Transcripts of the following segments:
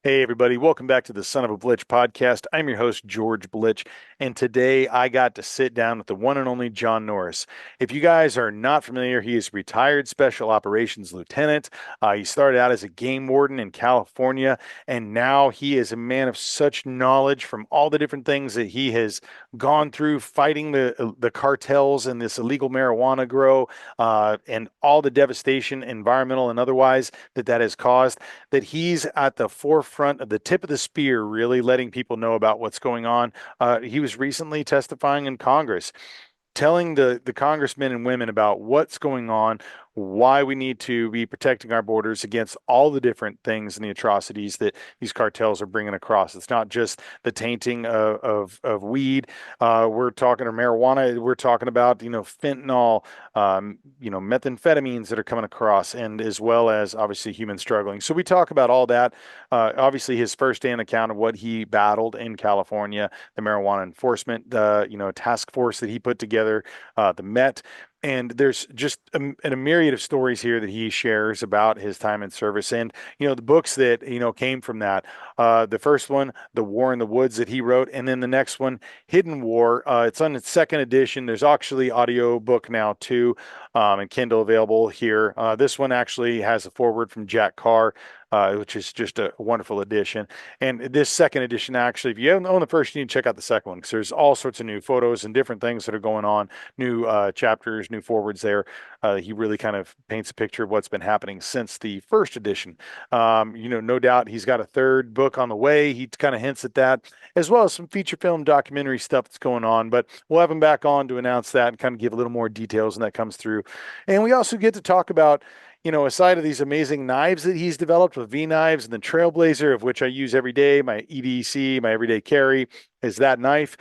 Hey, everybody. Welcome back to the Son of a Blitch podcast. I'm your host, George Blitch, and today I got to sit down with the one and only John Norris. If you guys are not familiar, he is a retired special operations lieutenant. He started out as a game warden in California, and now he is a man of such knowledge from all the different things that he has gone through fighting the cartels and this illegal marijuana grow, and all the devastation, environmental and otherwise, that has caused that he's at the forefront of the tip of the spear, really letting people know about what's going on. He was recently testifying in Congress, telling the congressmen and women about what's going on, why we need to be protecting our borders against all the different things and the atrocities that these cartels are bringing across. It's not just the tainting of weed. We're talking or marijuana. We're talking about fentanyl, methamphetamines that are coming across, and as well as obviously human struggling. So we talk about all that. Obviously, his firsthand account of what he battled in California, the marijuana enforcement, task force that he put together, the Met. And there's just a myriad of stories here that he shares about his time in service, and the books that came from that. The first one, "The War in the Woods," that he wrote, and then the next one, "Hidden War." It's on its second edition. There's actually audio book now too, and Kindle available here. This one actually has a foreword from Jack Carr, which is just a wonderful addition. And this second edition, actually, if you haven't owned the first, you need to check out the second one because there's all sorts of new photos and different things that are going on, new chapters, new forwards there. He really kind of paints a picture of what's been happening since the first edition. No doubt he's got a third book on the way. He kind of hints at that, as well as some feature film documentary stuff that's going on. But we'll have him back on to announce that and kind of give a little more details when that comes through. And we also get to talk about aside of these amazing knives that he's developed with V knives and the Trailblazer, of which I use every day, my EDC, my everyday carry is that knife.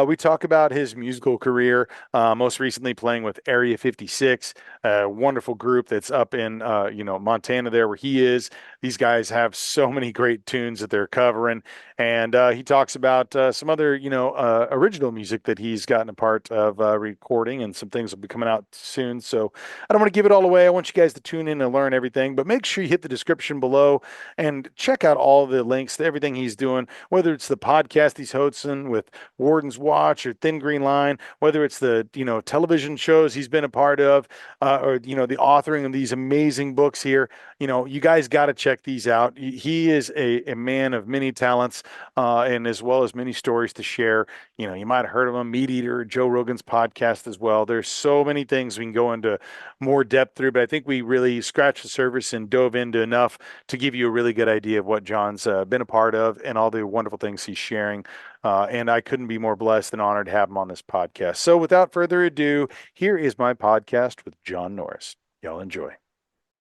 We talk about his musical career, most recently playing with Area 56, a wonderful group that's up in, Montana there where he is. These guys have so many great tunes that they're covering. And he talks about some other, original music that he's gotten a part of recording, and some things will be coming out soon. So I don't want to give it all away. I want you guys to tune in and learn everything, but make sure you hit the description below and check out all the links to everything he's doing, whether it's the podcast he's hosting with Wardens Watch or Thin Green Line, whether it's the, television shows he's been a part of, or, the authoring of these amazing books here. You guys got to check these out. He is a man of many talents, and as well as many stories to share. You might have heard of him, Meat Eater, Joe Rogan's podcast as well. There's so many things we can go into more depth through, but I think we really scratched the surface and dove into enough to give you a really good idea of what John's been a part of and all the wonderful things he's sharing. And I couldn't be more blessed and honored to have him on this podcast. So without further ado, here is my podcast with John Norris. Y'all enjoy.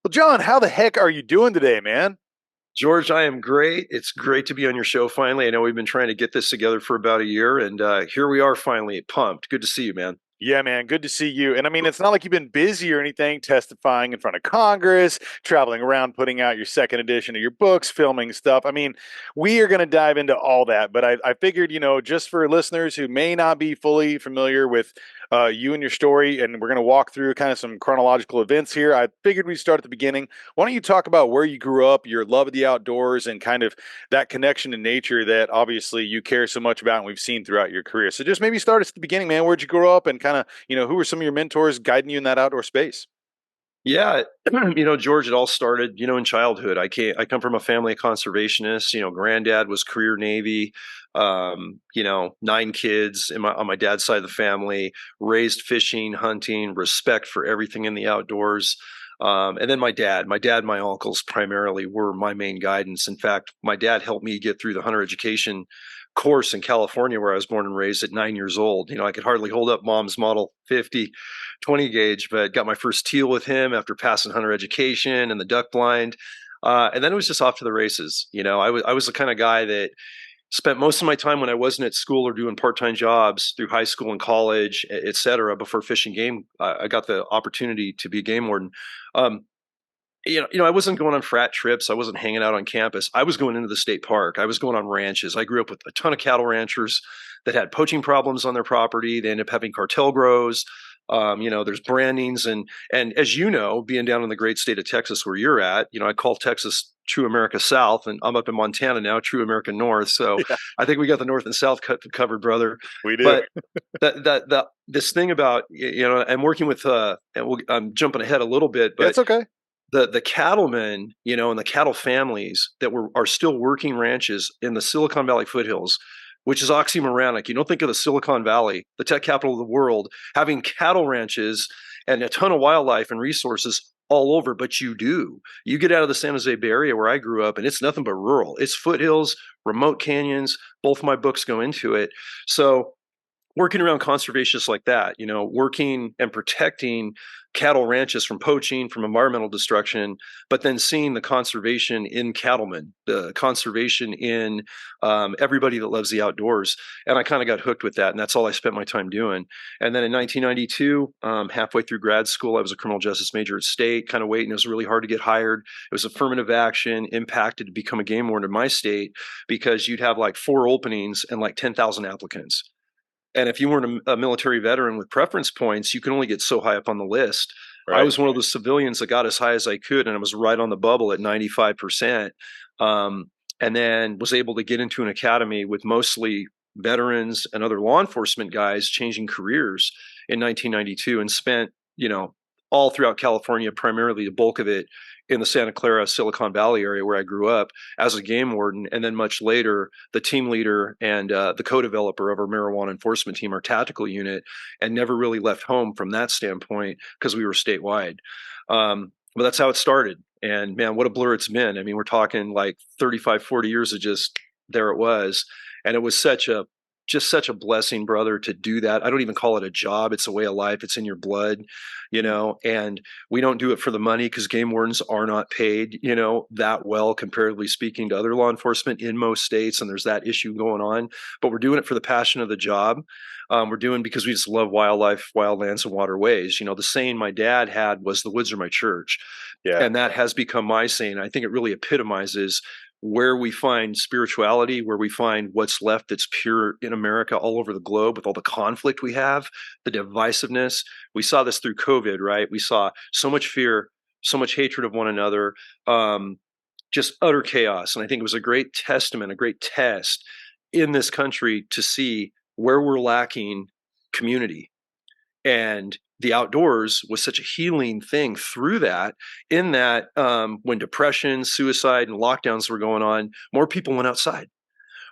Well, John, how the heck are you doing today, man? George, I am great. It's great to be on your show finally. I know we've been trying to get this together for about a year, and here we are finally. Pumped. Good to see you, man. Yeah, man, good to see you. And I mean, it's not like you've been busy or anything, testifying in front of Congress, traveling around, putting out your second edition of your books, filming stuff. I mean, we are going to dive into all that. But I figured, just for listeners who may not be fully familiar with you and your story, and we're going to walk through kind of some chronological events here, I figured we'd start at the beginning. Why don't you talk about where you grew up, your love of the outdoors, and kind of that connection to nature that obviously you care so much about and we've seen throughout your career. So just maybe start us at the beginning, man. Where'd you grow up, and kind of, who were some of your mentors guiding you in that outdoor space? Yeah, George, it all started, in childhood. I come from a family of conservationists. Granddad was career Navy. 9 kids on my dad's side of the family, raised fishing, hunting, respect for everything in the outdoors. And then my dad, my uncles primarily were my main guidance. In fact, my dad helped me get through the hunter education course in California, where I was born and raised at 9 years old. I could hardly hold up mom's model 50 20 gauge, but got my first teal with him after passing hunter education and the duck blind. And then it was just off to the races. I was the kind of guy that spent most of my time when I wasn't at school or doing part-time jobs through high school and college, et cetera, before fishing game. I got the opportunity to be a game warden. Um, I wasn't going on frat trips. I wasn't hanging out on campus. I was going into the state park. I was going on ranches. I grew up with a ton of cattle ranchers that had poaching problems on their property. They ended up having cartel grows. There's brandings and as you know, being down in the great state of Texas where you're at, I call Texas True America South, and I'm up in Montana now, True America North. So Yeah, I think we got the North and South covered, brother. we do. But this thing about I'm working with I'm jumping ahead a little bit, Yeah, but it's okay. the cattlemen, and the cattle families that are still working ranches in the Silicon Valley foothills, which is oxymoronic. You don't think of the Silicon Valley, the tech capital of the world, having cattle ranches and a ton of wildlife and resources all over, but you do. You get out of the San Jose Bay Area where I grew up, and it's nothing but rural. It's foothills, remote canyons. Both my books go into it. So working around conservationists like that, working and protecting cattle ranches from poaching, from environmental destruction, but then seeing the conservation in cattlemen, the conservation in everybody that loves the outdoors. And I kind of got hooked with that. And that's all I spent my time doing. And then in 1992, halfway through grad school, I was a criminal justice major at state, kind of waiting. It was really hard to get hired. It was affirmative action, impacted to become a game warden in my state because you'd have like 4 openings and like 10,000 applicants. And if you weren't a military veteran with preference points, you can only get so high up on the list. I Right. was one of those civilians that got as high as I could, and I was right on the bubble at 95%. And then was able to get into an academy with mostly veterans and other law enforcement guys changing careers in 1992, and spent, all throughout California, primarily the bulk of it in the Santa Clara, Silicon Valley area where I grew up as a game warden. And then much later, the team leader and the co-developer of our marijuana enforcement team, our tactical unit, and never really left home from that standpoint because we were statewide. But that's how it started. And man, what a blur it's been. I mean, we're talking like 35, 40 years of just there it was. And it was just such a blessing, brother, to do that. I don't even call it a job. It's a way of life. It's in your blood, and we don't do it for the money because game wardens are not paid, that well, comparatively speaking to other law enforcement in most states. And there's that issue going on, but we're doing it for the passion of the job. We're doing because we just love wildlife, wildlands, and waterways. The saying my dad had was the woods are my church. Yeah. And that has become my saying. I think it really epitomizes where we find spirituality, where we find what's left that's pure in America all over the globe with all the conflict we have, the divisiveness. We saw this through COVID, right? We saw so much fear, so much hatred of one another, just utter chaos. And I think it was a great testament, a great test in this country to see where we're lacking community. And the outdoors was such a healing thing through that, in that when depression, suicide, and lockdowns were going on, more people went outside.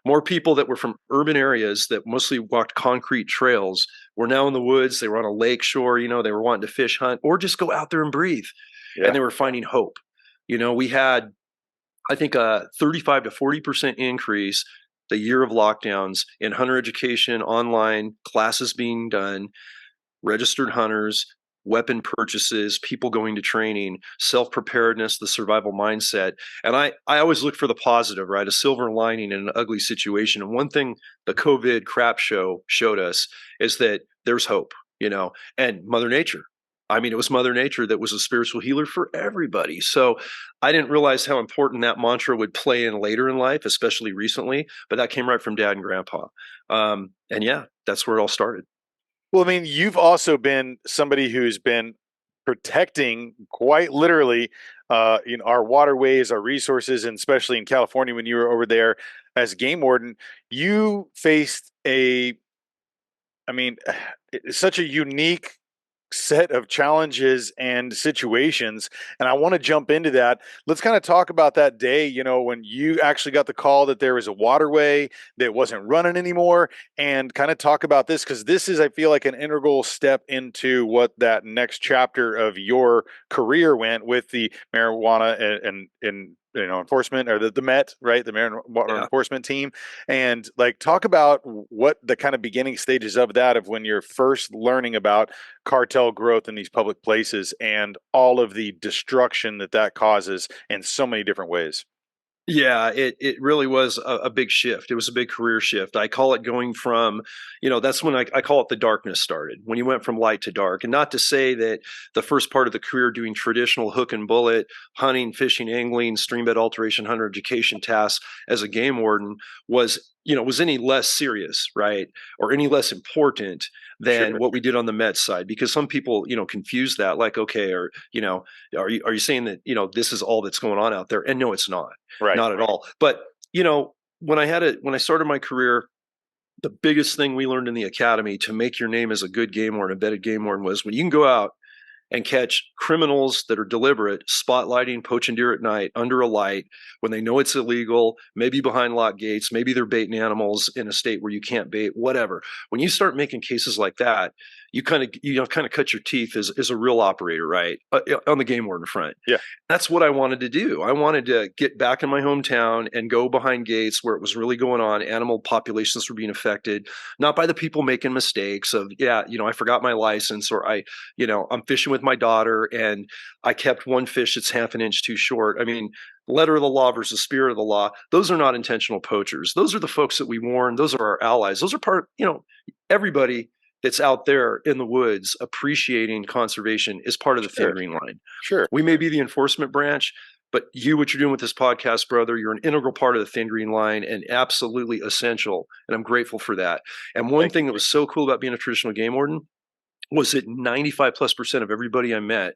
More people that were from urban areas that mostly walked concrete trails were now in the woods. They were on a lake shore, they were wanting to fish, hunt, or just go out there and breathe. And Yeah. they were finding hope. We had, I think, a 35 to 40% increase the year of lockdowns in hunter education, online classes being done, registered hunters, weapon purchases, people going to training, self-preparedness, the survival mindset. And I always look for the positive, right? A silver lining in an ugly situation. And one thing the COVID crap show showed us is that there's hope, and Mother Nature. I mean, it was Mother Nature that was a spiritual healer for everybody. So I didn't realize how important that mantra would play in later in life, especially recently, but that came right from dad and grandpa. And yeah, that's where it all started. Well, I mean, you've also been somebody who's been protecting quite literally, our waterways, our resources, and especially in California when you were over there as game warden, you faced I mean, it's such a unique set of challenges and situations. And I want to jump into that. Let's kind of talk about that day, when you actually got the call that there was a waterway that wasn't running anymore, and kind of talk about this because this is, I feel like, an integral step into what that next chapter of your career went with the marijuana and enforcement, or the Met, right? The marijuana Yeah. enforcement team. And like, talk about what the kind of beginning stages of that, of when you're first learning about cartel growth in these public places and all of the destruction that causes in so many different ways. Yeah, it really was a big shift. It was a big career shift. I call it going from, that's when I call it the darkness started, when you went from light to dark. And not to say that the first part of the career doing traditional hook and bullet, hunting, fishing, angling, streambed alteration, hunter education tasks as a game warden was was any less serious, right? Or any less important than Sure. what we did on the Mets side, because some people, confuse that, like, okay, or, are you saying that, this is all that's going on out there? And no, it's not, Right. not at all. But, when I started my career, the biggest thing we learned in the academy to make your name as a good game warden, embedded game warden, was when you can go out and catch criminals that are deliberate, spotlighting poaching deer at night under a light when they know it's illegal, maybe behind locked gates, maybe they're baiting animals in a state where you can't bait, whatever. When you start making cases like that, you kind of cut your teeth as a real operator, right? On the game warden front. Yeah. That's what I wanted to do. I wanted to get back in my hometown and go behind gates where it was really going on. Animal populations were being affected, not by the people making mistakes of, I forgot my license, or I'm fishing with my daughter and I kept one fish that's half an inch too short. I mean, letter of the law versus spirit of the law. Those are not intentional poachers. Those are the folks that we warn. Those are our allies. Those are everybody that's out there in the woods appreciating conservation is part of the Thin Sure. Green Line. Sure. We may be the enforcement branch, but what you're doing with this podcast, brother, you're an integral part of the Thin Green Line and absolutely essential. And I'm grateful for that. And one Thank thing that was so cool about being a traditional game warden was that 95+% of everybody I met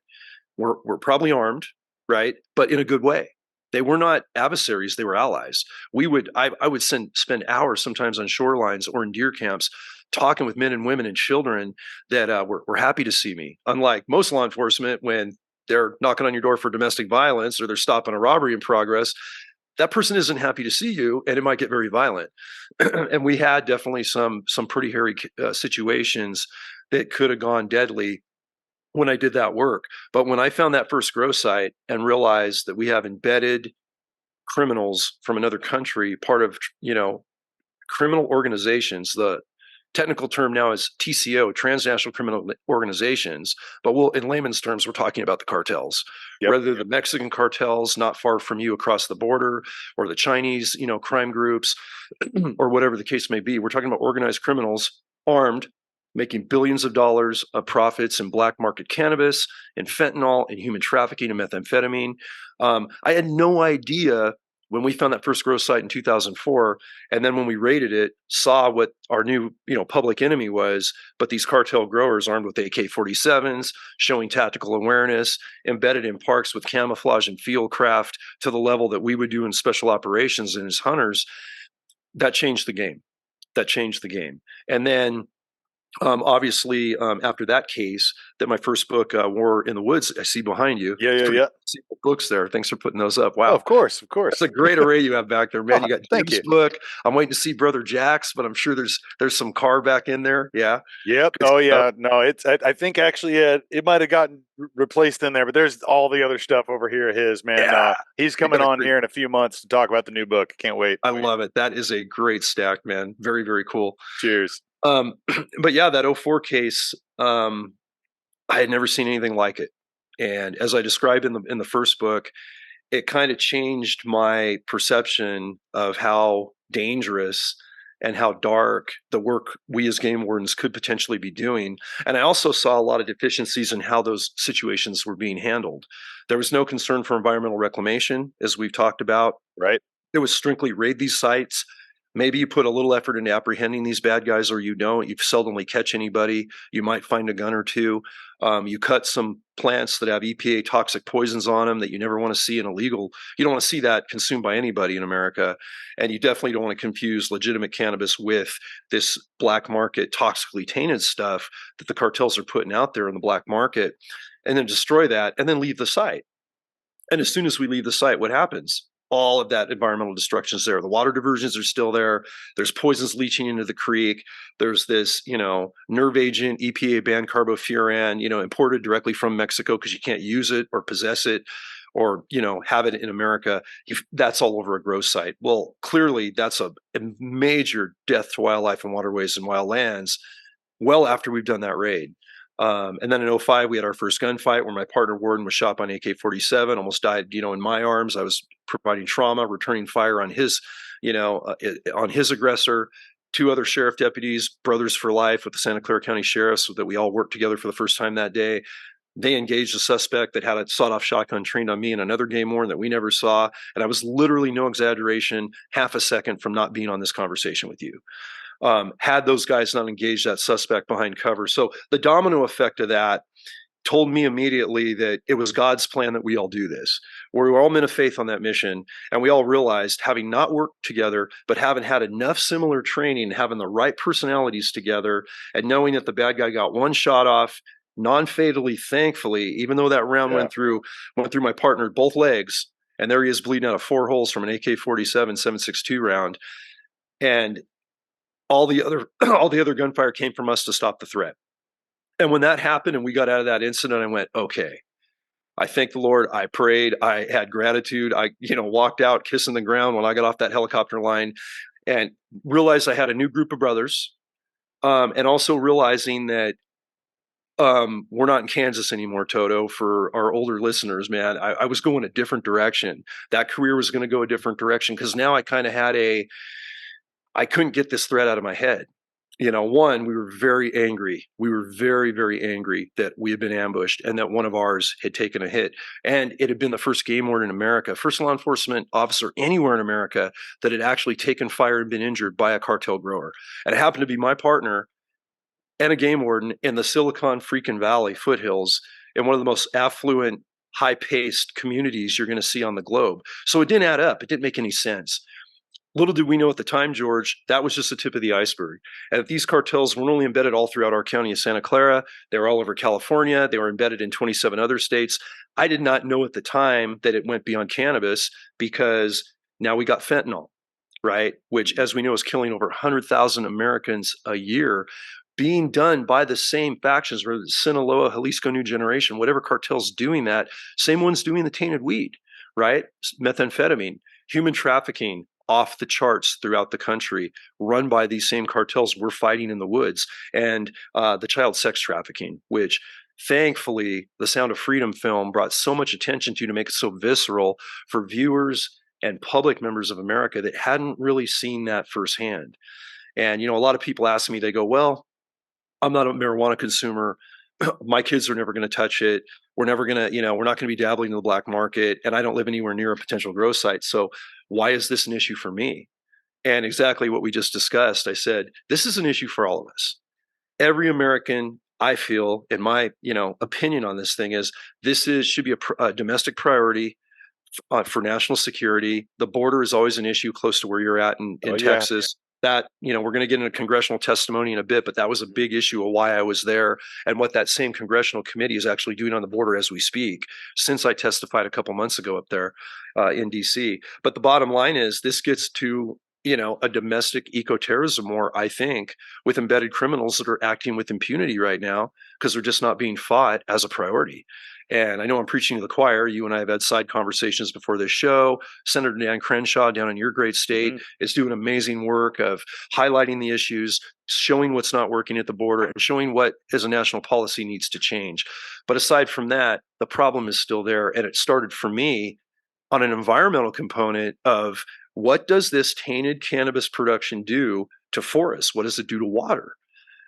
were probably armed, right? But in a good way. They were not adversaries; they were allies. I would spend hours sometimes on shorelines or in deer camps, talking with men and women and children that were happy to see me. Unlike most law enforcement, when they're knocking on your door for domestic violence or they're stopping a robbery in progress, that person isn't happy to see you, and it might get very violent. And we had definitely some pretty hairy situations that could have gone deadly when I did that work. But when I found that first grow site and realized that we have embedded criminals from another country, part of, criminal organizations, the technical term now is TCO, transnational criminal organizations, but in layman's terms, we're talking about the cartels. Yep. Whether the Mexican cartels not far from you across the border, or the Chinese, crime groups, or whatever the case may be, we're talking about organized criminals, armed, making billions of dollars of profits in black market cannabis and fentanyl and human trafficking and methamphetamine. I had no idea when we found that first grow site in 2004, and then when we raided it, saw what our new, public enemy was. But these cartel growers armed with AK-47s, showing tactical awareness, embedded in parks with camouflage and field craft to the level that we would do in special operations and as hunters. That changed the game. And then obviously, after that case, that my first book, War in the Woods, I see behind you. Yeah. Books there. Thanks for putting those up. Wow. Oh, of course. That's a great array you have back there, man. You got Thank Jim's you. book. I'm waiting to see Brother Jack's, but I'm sure there's some car back in there. Yeah. Yep. Good Oh, stuff. yeah. No, I think actually it might have gotten replaced in there, but there's all the other stuff over here. His man. Yeah. He's coming on here in a few months to talk about the new book. Can't wait. I love it. That is a great stack, man. Very, very cool. Cheers. But yeah, that 04 case, I had never seen anything like it. And as I described in the first book, it kind of changed my perception of how dangerous and how dark the work we as game wardens could potentially be doing. And I also saw a lot of deficiencies in how those situations were being handled. There was no concern for environmental reclamation, as we've talked about. Right. It was strictly raid these sites. Maybe you put a little effort into apprehending these bad guys, or you don't. You seldomly catch anybody. You might find a gun or two. You cut some plants that have EPA toxic poisons on them that you never want to see in illegal. You don't want to see that consumed by anybody in America. And you definitely don't want to confuse legitimate cannabis with this black market toxically tainted stuff that the cartels are putting out there in the black market, and then destroy that and then leave the site. And as soon as we leave the site, what happens? All of that environmental destruction is there. The water diversions are still there. There's poisons leaching into the creek. There's this, nerve agent, EPA banned carbofuran, imported directly from Mexico because you can't use it or possess it or, have it in America. That's all over a grow site. Well, clearly that's a major death to wildlife and waterways and wild lands well after we've done that raid. And then in 05, we had our first gunfight where my partner Warden was shot by an AK-47, almost died, in my arms. I was providing trauma, returning fire on his, on his aggressor. Two other sheriff deputies, brothers for life with the Santa Clara County Sheriffs, that we all worked together for the first time that day. They engaged a suspect that had a sawed-off shotgun trained on me and another game warden that we never saw. And I was literally, no exaggeration, half a second from not being on this conversation with you. Had those guys not engaged that suspect behind cover. So the domino effect of that told me immediately that it was God's plan that we all do this. We were all men of faith on that mission, and we all realized, having not worked together, but having had enough similar training, having the right personalities together, and knowing that the bad guy got one shot off non-fatally, thankfully, even though that round went through my partner both legs, and there he is bleeding out of 4 holes from an AK-47 7.62 round, and all the other gunfire came from us to stop the threat. And when that happened and we got out of that incident, I went, okay, I thank the Lord. I prayed. I had gratitude. I, walked out kissing the ground when I got off that helicopter line, and realized I had a new group of brothers. And also realizing that we're not in Kansas anymore, Toto, for our older listeners, man. I was going a different direction. That career was going to go a different direction, because now I kind of had I couldn't get this threat out of my head. One, we were very angry. We were very, very angry that we had been ambushed and that one of ours had taken a hit. And it had been the first game warden in America, first law enforcement officer anywhere in America that had actually taken fire and been injured by a cartel grower. And it happened to be my partner and a game warden in the Silicon freaking Valley foothills, in one of the most affluent, high-paced communities you're going to see on the globe. So it didn't add up. It didn't make any sense. Little did we know at the time, George, that was just the tip of the iceberg. And that these cartels weren't only embedded all throughout our county of Santa Clara, they were all over California, they were embedded in 27 other states. I did not know at the time that it went beyond cannabis, because now we got fentanyl, right? Which, as we know, is killing over 100,000 Americans a year, being done by the same factions, whether it's Sinaloa, Jalisco New Generation, whatever cartel's doing that, same ones doing the tainted weed, right? Methamphetamine, human trafficking, off the charts throughout the country, run by these same cartels we're fighting in the woods, and the child sex trafficking, which thankfully the Sound of Freedom film brought so much attention to make it so visceral for viewers and public members of America that hadn't really seen that firsthand. And, a lot of people ask me, they go, well, I'm not a marijuana consumer. My kids are never going to touch it. We're never going to, we're not going to be dabbling in the black market. And I don't live anywhere near a potential grow site. So why is this an issue for me? And exactly what we just discussed, I said, this is an issue for all of us. Every American, I feel, in my, opinion on this thing, is should be a domestic priority for national security. The border is always an issue close to where you're at in Texas. That, we're going to get into congressional testimony in a bit, but that was a big issue of why I was there and what that same congressional committee is actually doing on the border as we speak, since I testified a couple months ago up there in DC. But the bottom line is, this gets to, a domestic eco-terrorism war, I think, with embedded criminals that are acting with impunity right now because they're just not being fought as a priority. And I know I'm preaching to the choir. You and I have had side conversations before this show. Senator Dan Crenshaw down in your great state is doing amazing work of highlighting the issues, showing what's not working at the border, and showing what, as a national policy, needs to change. But aside from that, the problem is still there. And it started for me on an environmental component of, what does this tainted cannabis production do to forests? What does it do to water?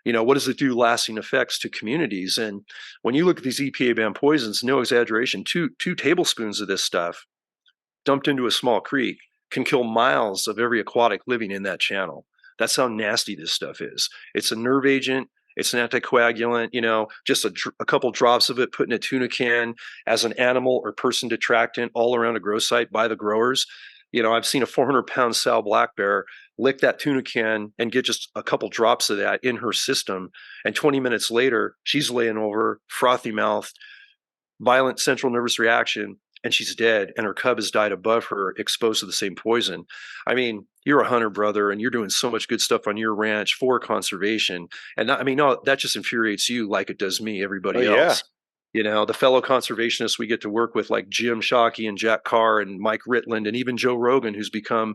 What does it do lasting effects to communities? And when you look at these EPA banned poisons, no exaggeration, two tablespoons of this stuff dumped into a small creek can kill miles of every aquatic living in that channel. That's how nasty this stuff is. It's a nerve agent. It's an anticoagulant, just a couple drops of it put in a tuna can as an animal or person detractant all around a grow site by the growers. I've seen a 400-pound sow black bear lick that tuna can and get just a couple drops of that in her system. And 20 minutes later, she's laying over, frothy mouth, violent central nervous reaction, and she's dead. And her cub has died above her, exposed to the same poison. I mean, you're a hunter, brother, and you're doing so much good stuff on your ranch for conservation. And that just infuriates you like it does me, everybody else. The fellow conservationists we get to work with, like Jim Shockey and Jack Carr and Mike Ritland, and even Joe Rogan, who's become,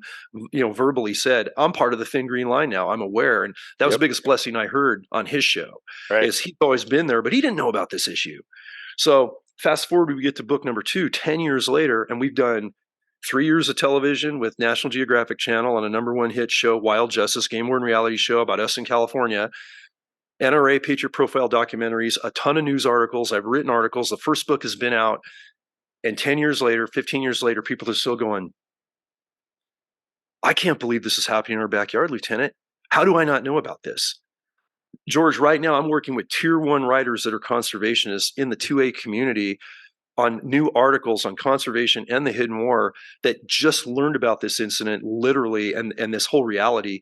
verbally said, I'm part of the Thin Green Line now. I'm aware. And that was the biggest blessing I heard on his show, is he's always been there, but he didn't know about this issue. So fast forward, we get to book number 2, 10 years later, and we've done 3 years of television with National Geographic Channel on a #1 hit show, Wild Justice, Game Warden reality show about us in California. NRA Patriot Profile documentaries, a ton of news articles. I've written articles. The first book has been out. And 10 years later, 15 years later, people are still going, I can't believe this is happening in our backyard, Lieutenant. How do I not know about this? George, right now I'm working with tier one writers that are conservationists in the 2A community on new articles on conservation and the hidden war that just learned about this incident literally and this whole reality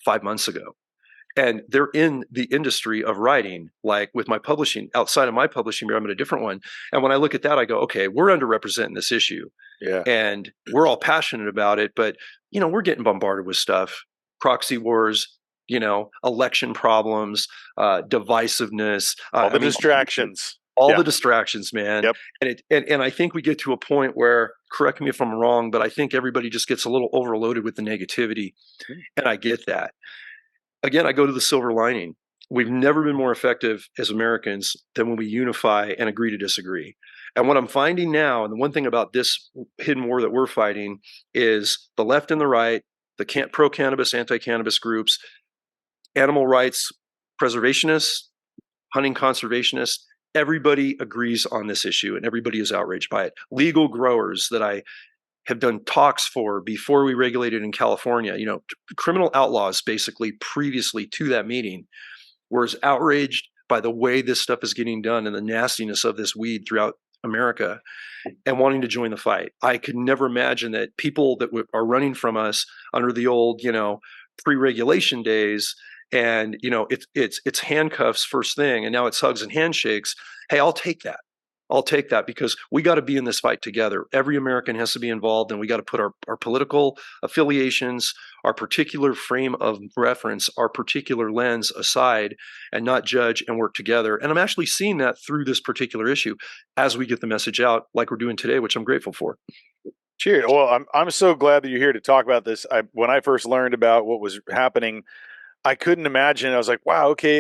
5 months ago. And they're in the industry of writing, like with my publishing, outside of my publishing, I'm in a different one. And when I look at that, I go, okay, we're underrepresenting this issue. Yeah. And we're all passionate about it, but we're getting bombarded with stuff, proxy wars, election problems, divisiveness. All the distractions. All Yeah. the distractions, man. Yep. And I think we get to a point where, correct me if I'm wrong, but I think everybody just gets a little overloaded with the negativity. And I get that. Again, I go to the silver lining. We've never been more effective as Americans than when we unify and agree to disagree. And what I'm finding now, and the one thing about this hidden war that we're fighting, is the left and the right, the pro-cannabis, anti-cannabis groups, animal rights preservationists, hunting conservationists, everybody agrees on this issue and everybody is outraged by it. Legal growers that I have done talks for before we regulated in California, criminal outlaws basically previously to that meeting were as outraged by the way this stuff is getting done and the nastiness of this weed throughout America and wanting to join the fight. I could never imagine that people that are running from us under the old, pre-regulation days and, it's handcuffs first thing and now it's hugs and handshakes. Hey, I'll take that. I'll take that because we got to be in this fight together. Every American has to be involved and we got to put our political affiliations, our particular frame of reference, our particular lens aside and not judge and work together. And I'm actually seeing that through this particular issue as we get the message out like we're doing today, which I'm grateful for. Cheers. Well, I'm so glad that you're here to talk about this. When I first learned about what was happening, I couldn't imagine. I was like, wow, okay,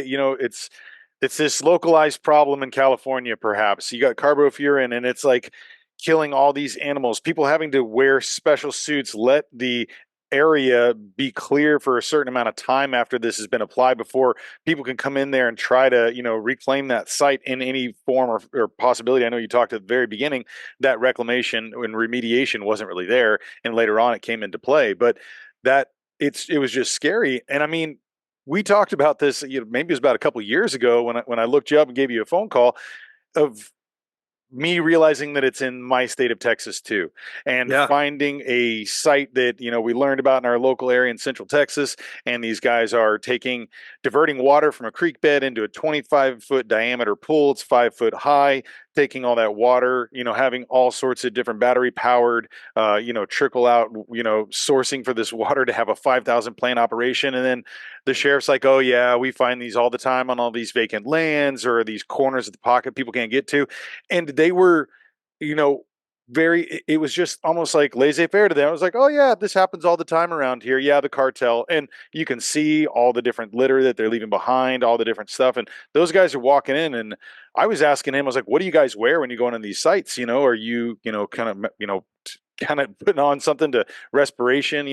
it's this localized problem in California, perhaps. You got carbofuran, and it's like killing all these animals. People having to wear special suits, let the area be clear for a certain amount of time after this has been applied before people can come in there and try to, reclaim that site in any form or possibility. I know you talked at the very beginning that reclamation and remediation wasn't really there, and later on it came into play. But that it was just scary. And I mean, we talked about this, maybe it was about a couple of years ago when I looked you up and gave you a phone call of me realizing that it's in my state of Texas too, and Yeah. finding a site that we learned about in our local area in Central Texas, and these guys are diverting water from a creek bed into a 25-foot diameter pool. It's 5 foot high, taking all that water, having all sorts of different battery powered, trickle out, sourcing for this water to have a 5,000 plant operation. And then the sheriff's like, oh yeah, we find these all the time on all these vacant lands or these corners of the pocket people can't get to. And they were, it was just almost like laissez-faire to them. I was like, oh yeah, this happens all the time around here. Yeah, the cartel. And you can see all the different litter that they're leaving behind, all the different stuff. And those guys are walking in, and I was asking him, I was like, what do you guys wear when you go on these sites? Are you, kind of putting on something to respiration,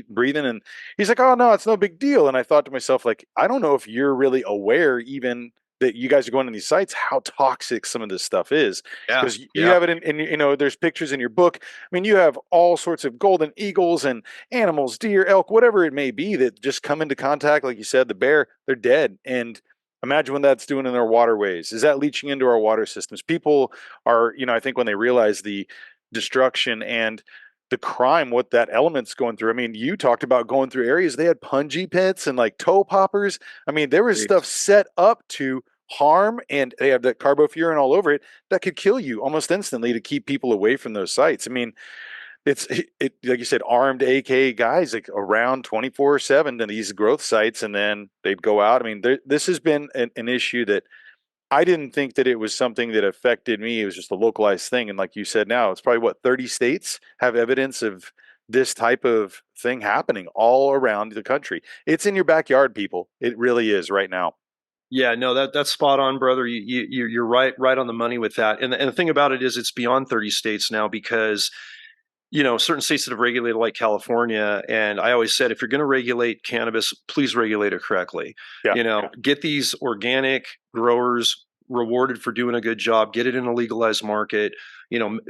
breathing? And he's like, oh no, it's no big deal. And I thought to myself, like, I don't know if you're really aware even that you guys are going to these sites, how toxic some of this stuff is. Yeah. Because you have it in, there's pictures in your book. I mean, you have all sorts of golden eagles and animals, deer, elk, whatever it may be that just come into contact. Like you said, the bear, they're dead. And imagine what that's doing in our waterways. Is that leaching into our water systems? People are, I think when they realize the destruction and the crime, what that element's going through. I mean, you talked about going through areas, they had punji pits and like toe poppers. I mean, there was stuff set up to harm, and they have that carbofuran all over it that could kill you almost instantly to keep people away from those sites. I mean, it's like you said, armed AK guys like around 24/7 to these growth sites, and then they'd go out. I mean, this has been an issue that I didn't think that it was something that affected me. It was just a localized thing. And like you said, now it's probably 30 states have evidence of this type of thing happening all around the country. It's in your backyard, people. It really is right now. Yeah, no, that's spot on, brother. You're right on the money with that. And the thing about it is it's beyond 30 states now because certain states that have regulated like California. And I always said, if you're going to regulate cannabis, please regulate it correctly. Yeah. Get these organic growers rewarded for doing a good job, get it in a legalized market,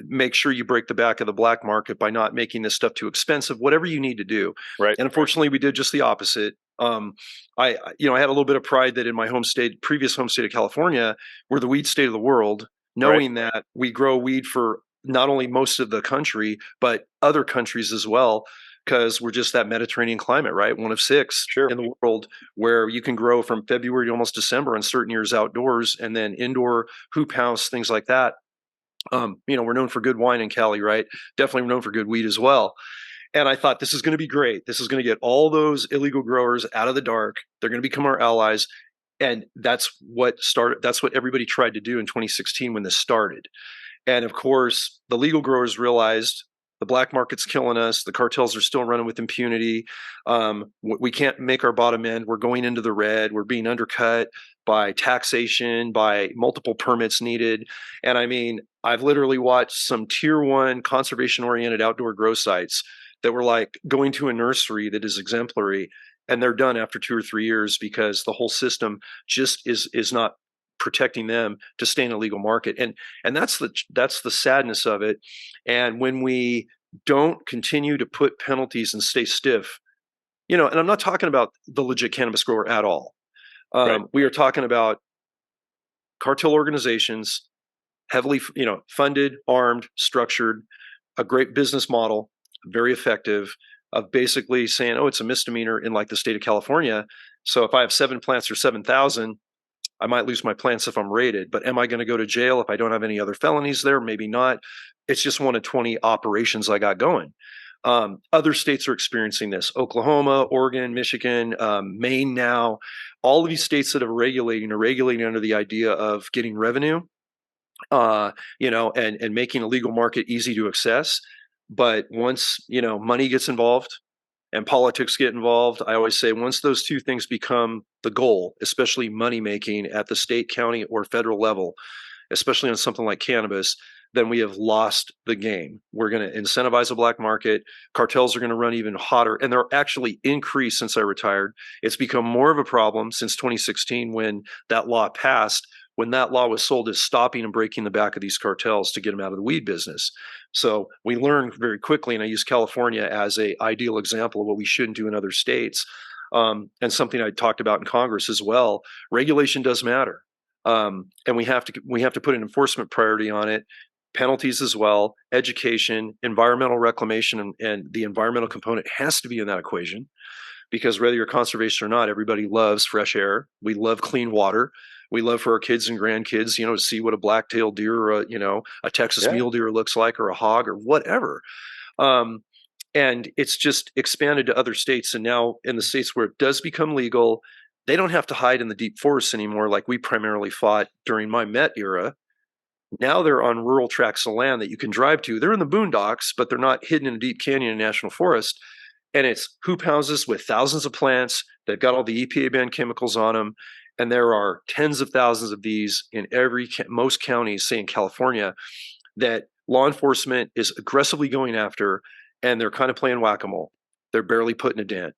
make sure you break the back of the black market by not making this stuff too expensive, whatever you need to do. Right. And unfortunately, we did just the opposite. I had a little bit of pride that in my previous home state of California, we're the weed state of the world, Right. knowing that we grow weed for not only most of the country, but other countries as well, because we're just that Mediterranean climate, right? One of six Sure. in the world where you can grow from February to almost December on certain years outdoors, and then indoor hoop house, things like that. We're known for good wine in Cali, right? Definitely known for good weed as well. And I thought this is going to be great. This is going to get all those illegal growers out of the dark. They're going to become our allies. And that's what started. That's what everybody tried to do in 2016 when this started. And of course, the legal growers realized the black market's killing us. The cartels are still running with impunity. We can't make our bottom end. We're going into the red. We're being undercut by taxation, by multiple permits needed. And I mean, I've literally watched some tier one conservation oriented outdoor grow sites that were like going to a nursery that is exemplary, and they're done after 2 or 3 years because the whole system just is not protecting them to stay in a legal market. And that's the sadness of it. And when we don't continue to put penalties and stay stiff, and I'm not talking about the legit cannabis grower at all. Right. We are talking about cartel organizations, heavily, funded, armed, structured, a great business model, very effective, of basically saying, oh, it's a misdemeanor in like the state of California. So if I have 7 plants or 7,000, I might lose my plants if I'm raided, but am I going to go to jail if I don't have any other felonies there? Maybe not. It's just one of 20 operations I got going. Other states are experiencing this: Oklahoma, Oregon, Michigan, Maine now. All of these states that are regulating under the idea of getting revenue, and making a legal market easy to access. But once, money gets involved, and politics get involved, I always say once those two things become the goal, especially money making at the state, county, or federal level, especially on something like cannabis, then we have lost the game. We're going to incentivize a black market. Cartels are going to run even hotter, and they're actually increased since I retired. It's become more of a problem since 2016 when that law passed. When that law was sold as stopping and breaking the back of these cartels to get them out of the weed business. So we learned very quickly, and I use California as an ideal example of what we shouldn't do in other states, and something I talked about in Congress as well. Regulation does matter, and we have to put an enforcement priority on it. Penalties as well, education, environmental reclamation, and the environmental component has to be in that equation, because whether you're conservation or not, everybody loves fresh air. We love clean water. We love for our kids and grandkids, to see what a black-tailed deer or a Texas Yeah. mule deer looks like, or a hog or whatever. And it's just expanded to other states. And now in the states where it does become legal, they don't have to hide in the deep forests anymore like we primarily fought during my Met era. Now they're on rural tracts of land that you can drive to. They're in the boondocks, but they're not hidden in a deep canyon in national forest. And it's hoop houses with thousands of plants. They've got all the EPA banned chemicals on them. And there are tens of thousands of these in most counties, say in California, that law enforcement is aggressively going after, and they're kind of playing whack-a-mole. They're barely putting a dent,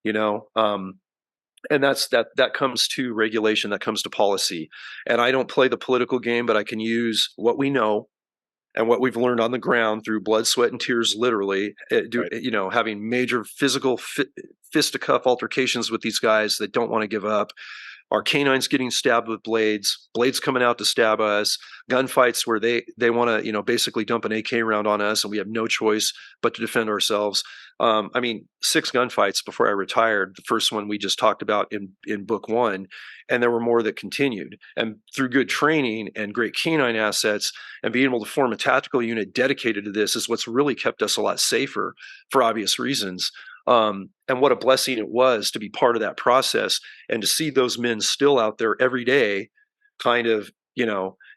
and that comes to regulation, that comes to policy. And I don't play the political game, but I can use what we know and what we've learned on the ground through blood, sweat, and tears, literally, Right. having major physical fisticuff altercations with these guys that don't want to give up. Our canines getting stabbed with blades coming out to stab us, gunfights where they want to, basically dump an AK round on us, and we have no choice but to defend ourselves. 6 gunfights before I retired. The first one we just talked about in book 1, and there were more that continued. And through good training and great canine assets and being able to form a tactical unit dedicated to this is what's really kept us a lot safer for obvious reasons. And what a blessing it was to be part of that process and to see those men still out there every day, kind of,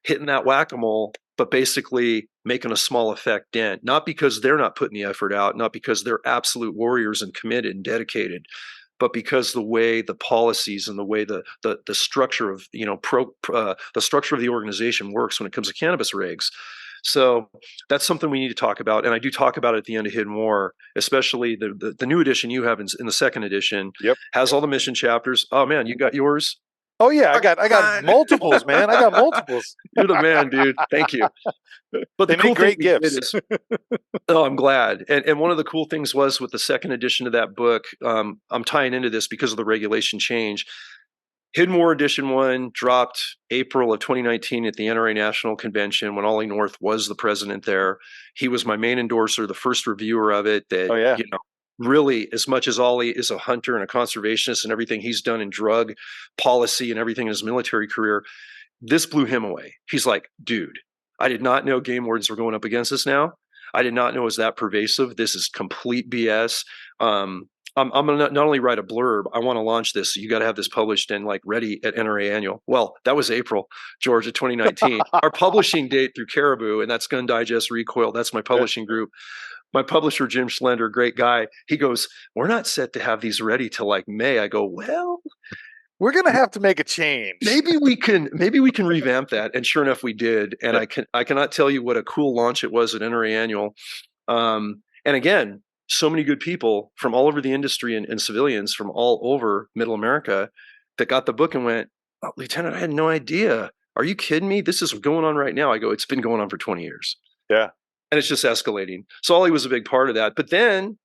hitting that whack-a-mole, but basically making a small effect dent, not because they're not putting the effort out, not because they're absolute warriors and committed and dedicated, but because the way the policies and the way the structure of, the structure of the organization works when it comes to cannabis regs. So that's something we need to talk about. And I do talk about it at the end of Hidden War, especially the new edition you have in the second edition Yep. has all the mission chapters. Oh man, you got yours? Oh yeah, I got God. multiples, man. I got multiples. You're the man, dude. Thank you. But the They make cool thing great we did gifts. is, oh, I'm glad. And one of the cool things was with the second edition of that book, I'm tying into this because of the regulation change. Hidden War Edition 1 dropped April of 2019 at the NRA National Convention when Ollie North was the president there. He was my main endorser, the first reviewer of it that, Oh yeah. really, as much as Ollie is a hunter and a conservationist and everything he's done in drug policy and everything in his military career, this blew him away. He's like, dude, I did not know game wardens were going up against us now. I did not know it was that pervasive. This is complete BS. I'm going to not only write a blurb, I want to launch this. So you got to have this published and like ready at NRA Annual. Well, that was April, Georgia, 2019. Our publishing date through Caribou, and that's Gun Digest Recoil. That's my publishing group. My publisher, Jim Schlender, great guy. He goes, we're not set to have these ready till like May. I go, well, We're gonna have to make a change. maybe we can revamp that. And sure enough, we did. And I cannot tell you what a cool launch it was at NRA Annual. And again, so many good people from all over the industry and civilians from all over Middle America that got the book and went, oh, Lieutenant, I had no idea. Are you kidding me? This is going on right now. I go, it's been going on for 20 years. Yeah. And it's just escalating. So Ollie was a big part of that. But then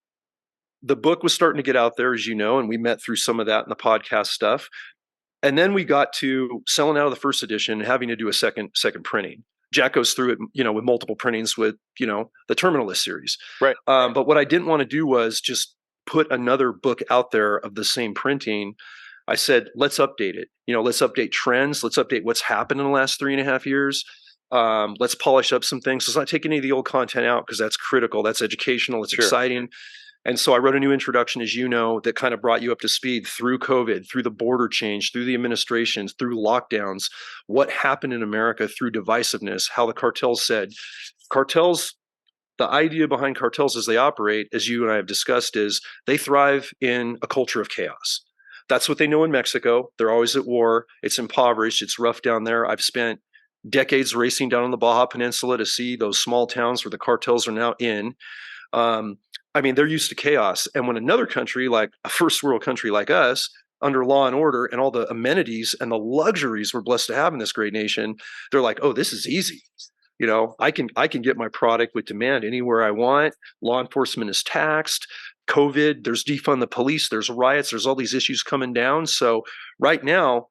the book was starting to get out there, as you know, and we met through some of that in the podcast stuff. And then we got to selling out of the first edition and having to do a second printing. Jack goes through it, with multiple printings with, the Terminalist series. Right. But what I didn't want to do was just put another book out there of the same printing. I said, let's update it. Let's update trends. Let's update what's happened in the last 3.5 years. Let's polish up some things. Let's not take any of the old content out because that's critical. That's educational. It's exciting. And so I wrote a new introduction, as you know, that kind of brought you up to speed through COVID, through the border change, through the administrations, through lockdowns, what happened in America through divisiveness, how the cartels said, the idea behind cartels as they operate, as you and I have discussed, is they thrive in a culture of chaos. That's what they know in Mexico. They're always at war. It's impoverished. It's rough down there. I've spent decades racing down on the Baja Peninsula to see those small towns where the cartels are now in. They're used to chaos. And when another country, like a first world country like us, under law and order and all the amenities and the luxuries we're blessed to have in this great nation, they're like, oh, this is easy. I can get my product with demand anywhere I want. Law enforcement is taxed. COVID, there's defund the police, there's riots, there's all these issues coming down. So right now,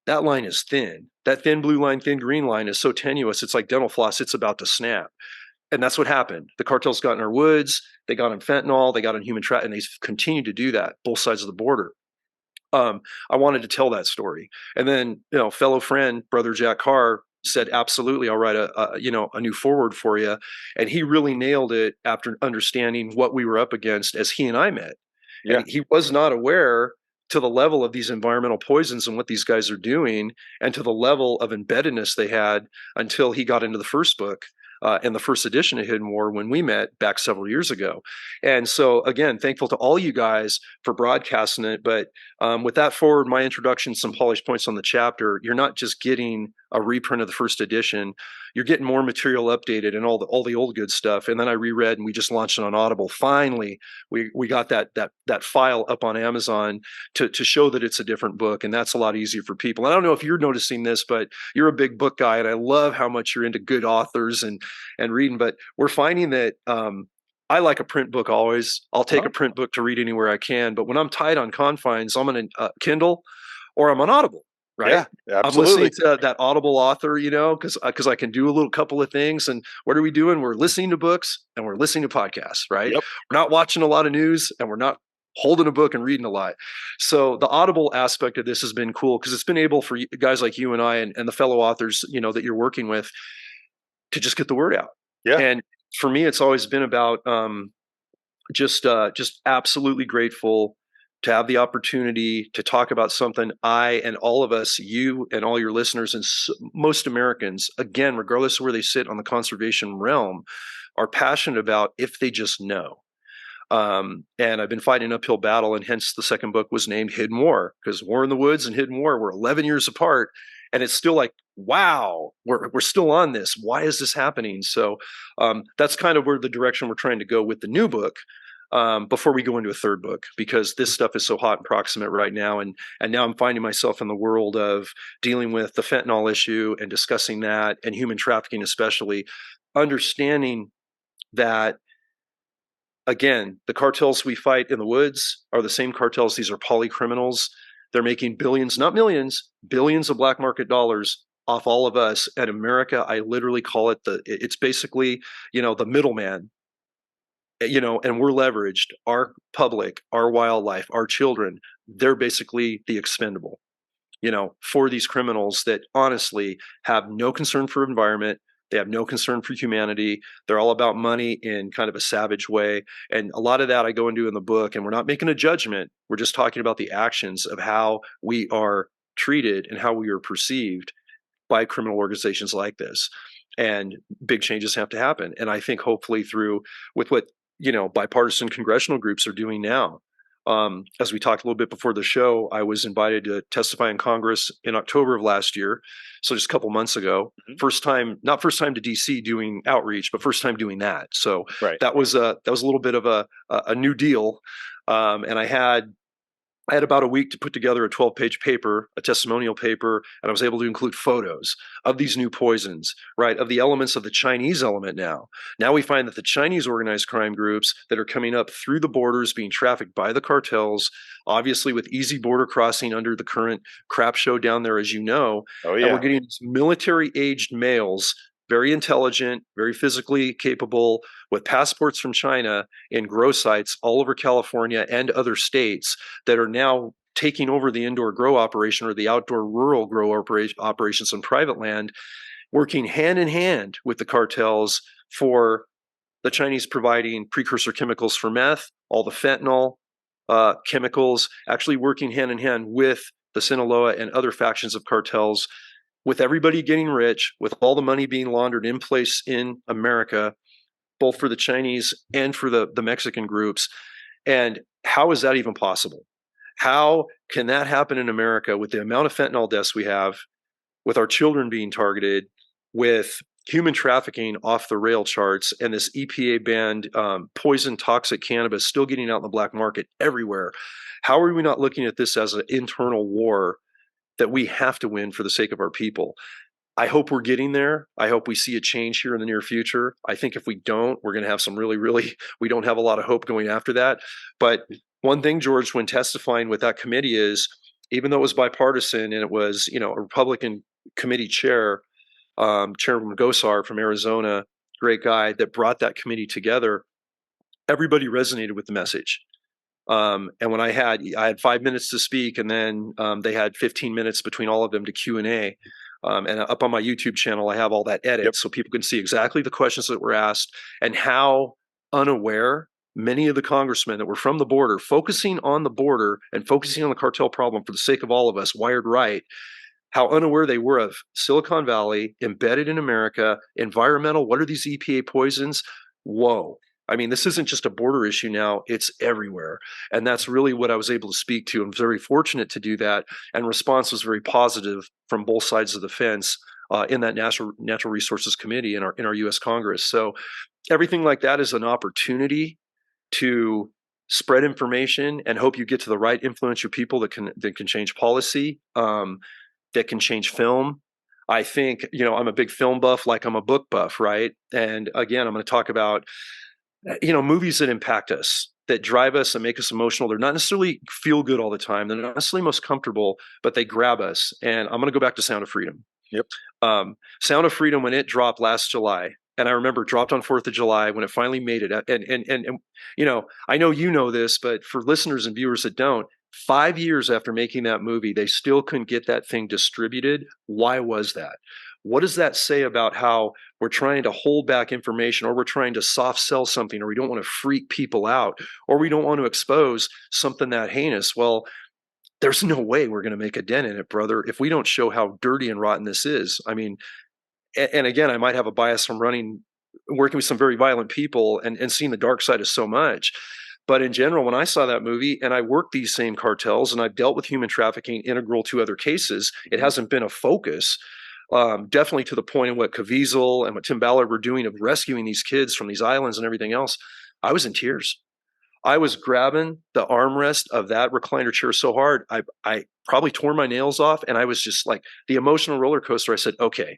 that line is thin. That thin blue line, thin green line is so tenuous. It's like dental floss. It's about to snap. And that's what happened. The cartels got in our woods. They got on fentanyl. They got on human trafficking. And they've continued to do that, both sides of the border. I wanted to tell that story. And then, fellow friend, brother Jack Carr, said, absolutely, I'll write a new forward for you. And he really nailed it after understanding what we were up against as he and I met. Yeah. And he was not aware to the level of these environmental poisons and what these guys are doing, and to the level of embeddedness they had until he got into the first book. In the first edition of Hidden War when we met back several years ago. And so, again, thankful to all you guys for broadcasting it. But with that forward, my introduction, some polished points on the chapter, you're not just getting a reprint of the first edition, you're getting more material updated and all the old good stuff. And then I reread, and we just launched it on Audible. Finally, we got that file up on Amazon to show that it's a different book, and that's a lot easier for people. And I don't know if you're noticing this, but you're a big book guy, and I love how much you're into good authors and reading. But we're finding that I like a print book always. I'll take a print book to read anywhere I can. But when I'm tied on confines, I'm on a Kindle or I'm on Audible. Right. Yeah, absolutely. I'm listening to that Audible author, because I can do a little couple of things. And what are we doing? We're listening to books and we're listening to podcasts, right? Yep. We're not watching a lot of news and we're not holding a book and reading a lot. So the Audible aspect of this has been cool because it's been able for guys like you and I and the fellow authors, that you're working with to just get the word out. Yeah. And for me, it's always been about just absolutely grateful to have the opportunity to talk about something I and all of us, you and all your listeners and most Americans, again, regardless of where they sit on the conservation realm, are passionate about if they just know. And I've been fighting an uphill battle, and hence the second book was named Hidden War, because War in the Woods and Hidden War were 11 years apart. and it's still like, wow, we're still on this. Why is this happening? So that's kind of where the direction we're trying to go with the new book. Before we go into a third book, because this stuff is so hot and proximate right now, and now I'm finding myself in the world of dealing with the fentanyl issue and discussing that, and human trafficking, especially understanding that, again, the cartels we fight in the woods are the same cartels. These are poly criminals. They're making billions, not millions, billions of black market dollars off all of us. And America, I literally call it it's basically, the middleman, and we're leveraged. Our public, our wildlife, our children, they're basically the expendable, for these criminals that honestly have no concern for environment. They have no concern for humanity. They're all about money in kind of a savage way. And a lot of that I go into in the book, and we're not making a judgment. We're just talking about the actions of how we are treated and how we are perceived by criminal organizations like this. And big changes have to happen. And I think hopefully through with what, bipartisan congressional groups are doing now. As we talked a little bit before the show, I was invited to testify in Congress in October of last year. So just a couple months ago, not first time to DC doing outreach, but first time doing that. So Right. that was a little bit of a new deal. And I had about a week to put together a 12-page paper, a testimonial paper, and I was able to include photos of these new poisons, right, of the elements of the Chinese element now. Now we find that the Chinese organized crime groups that are coming up through the borders, being trafficked by the cartels, obviously with easy border crossing under the current crap show down there, as you know, Oh, and we're yeah. getting these military-aged males, very intelligent, very physically capable, with passports from China in grow sites all over California and other states that are now taking over the indoor grow operation or the outdoor rural grow operations on private land, working hand in hand with the cartels for the Chinese providing precursor chemicals for meth, all the fentanyl chemicals, actually working hand in hand with the Sinaloa and other factions of cartels, with everybody getting rich, with all the money being laundered in place in America, both for the Chinese and for the Mexican groups. And how is that even possible? How can that happen in America with the amount of fentanyl deaths we have, with our children being targeted, with human trafficking off the rail charts, and this EPA banned poison toxic cannabis still getting out in the black market everywhere? How are we not looking at this as an internal war that we have to win for the sake of our people? I hope we're getting there. I hope we see a change here in the near future. I think if we don't, we're going to have some really, we don't have a lot of hope going after that. But one thing, George, when testifying with that committee is, even though it was bipartisan and it was, a Republican committee chair, Chairman Gosar from Arizona, great guy that brought that committee together, everybody resonated with the message. And when I had 5 minutes to speak, and then they had 15 minutes between all of them to Q&A. And up on my YouTube channel, I have all that edit, so people can see exactly the questions that were asked and how unaware many of the congressmen that were from the border, focusing on the border and focusing on the cartel problem for the sake of all of us, wired right, how unaware they were of Silicon Valley, embedded in America, environmental. What are these EPA poisons? Whoa. I mean, this isn't just a border issue now, it's everywhere. And that's really what I was able to speak to. I'm very fortunate to do that. And response was very positive from both sides of the fence in that Natural Resources Committee in our U.S. Congress. So everything like that is an opportunity to spread information and hope you get to the right influential people that can change policy, that can change film. I think, I'm a big film buff, like I'm a book buff, right? And again, I'm going to talk about movies that impact us, that drive us and make us emotional. They're not necessarily feel good all the time. They're not necessarily most comfortable, but they grab us. And I'm going to go back to Sound of Freedom. Yep. Sound of Freedom, when it dropped last July, and I remember it dropped on 4th of July when it finally made it. And I know you know this, but for listeners and viewers that don't, 5 years after making that movie, they still couldn't get that thing distributed. Why was that? What does that say about how we're trying to hold back information, or we're trying to soft sell something, or we don't want to freak people out, or we don't want to expose something that heinous? Well, there's no way we're going to make a dent in it, brother, if we don't show how dirty and rotten this is. I mean, and again, I might have a bias from working with some very violent people and seeing the dark side of so much. But in general, when I saw that movie, and I worked these same cartels and I've dealt with human trafficking integral to other cases, it Mhm. hasn't been a focus. Definitely to the point of what Caviezel and what Tim Ballard were doing of rescuing these kids from these islands and everything else. I was in tears. I was grabbing the armrest of that recliner chair so hard, I probably tore my nails off, and I was just like the emotional roller coaster. I said, okay,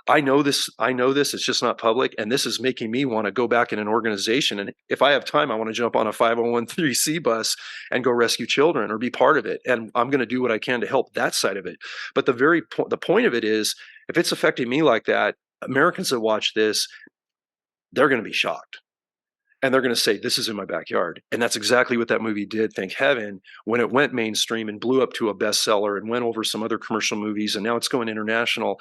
I know this. I know this. It's just not public. And this is making me want to go back in an organization. And if I have time, I want to jump on a 501c bus and go rescue children or be part of it. And I'm going to do what I can to help that side of it. But the point of it is, if it's affecting me like that, Americans that watch this, they're going to be shocked, and they're going to say, this is in my backyard. And that's exactly what that movie did, thank heaven, when it went mainstream and blew up to a bestseller and went over some other commercial movies, and now it's going international.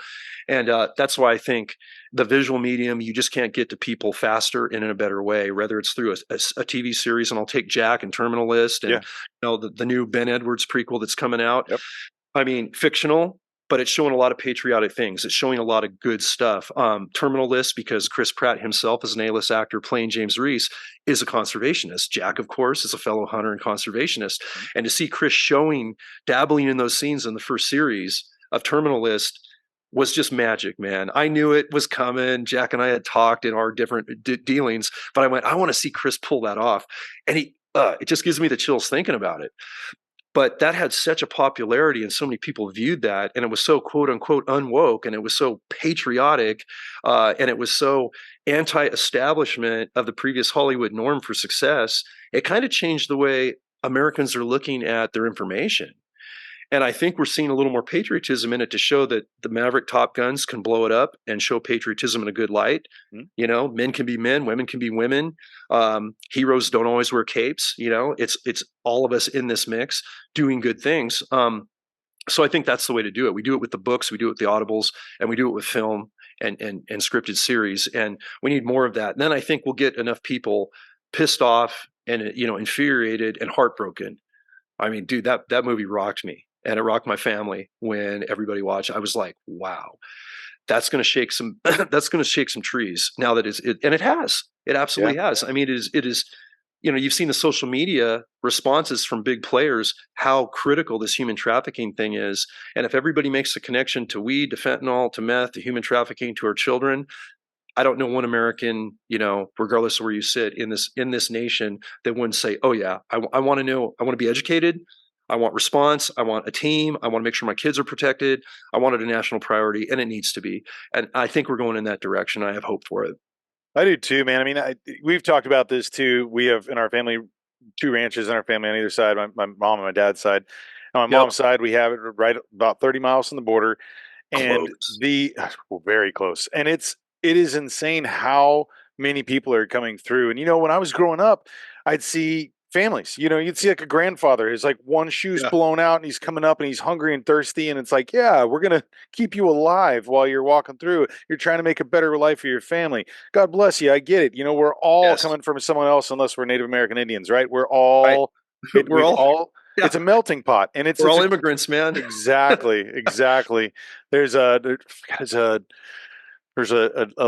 And that's why I think the visual medium, you just can't get to people faster and in a better way, whether it's through a TV series. And I'll take Jack and Terminal List, and Yeah. the new Ben Edwards prequel that's coming out. Yep. I mean, fictional, but it's showing a lot of patriotic things. It's showing a lot of good stuff. Terminal List, because Chris Pratt himself, as an A-list actor playing James Reese, is a conservationist. Jack, of course, is a fellow hunter and conservationist. Mhm. And to see Chris dabbling in those scenes in the first series of Terminal List was just magic, man. I knew it was coming. Jack and I had talked in our different dealings, but I went, I want to see Chris pull that off. And it just gives me the chills thinking about it. But that had such a popularity, and so many people viewed that, and it was so quote unquote unwoke, and it was so patriotic, and it was so anti-establishment of the previous Hollywood norm for success. It kind of changed the way Americans are looking at their information. And I think we're seeing a little more patriotism in it to show that the Maverick Top Guns can blow it up and show patriotism in a good light. Mhm. Men can be men, women can be women. Heroes don't always wear capes. It's all of us in this mix doing good things. So I think that's the way to do it. We do it with the books, we do it with the audibles, and we do it with film and scripted series. And we need more of that. And then I think we'll get enough people pissed off and infuriated and heartbroken. I mean, dude, that movie rocked me, and it rocked my family when everybody watched. I was like, wow, that's going to shake some that's going to shake some trees. Now that and it has. It Yeah. absolutely has. I mean, it is you've seen the social media responses from big players, how critical this human trafficking thing is. And if everybody makes a connection to weed, to fentanyl, to meth, to human trafficking, to our children, I don't know one American, regardless of where you sit in this nation, that wouldn't say, "Oh yeah, I want to know. I want to be educated. I want response. I want a team. I want to make sure my kids are protected. I want it a national priority, and it needs to be." And I think we're going in that direction. I have hope for it. I do too, man. I mean, we've talked about this too. We have in our family two ranches in our family on either side, my mom and my dad's side. On my Yep, mom's side, we have it right about 30 miles from the border, and close. well, very close. And it is insane how many people are coming through. And when I was growing up, I'd see families. You'd see like a grandfather, his like one shoe's Yeah. blown out, and he's coming up, and he's hungry and thirsty, and it's like, yeah, we're gonna keep you alive while you're walking through. You're trying to make a better life for your family. God bless you. I get it. We're all Yes. coming from someone else, unless we're Native American Indians, right? We're Right. all it. We're We've all all. yeah. It's a melting pot, and We're all immigrants, man. exactly. There's a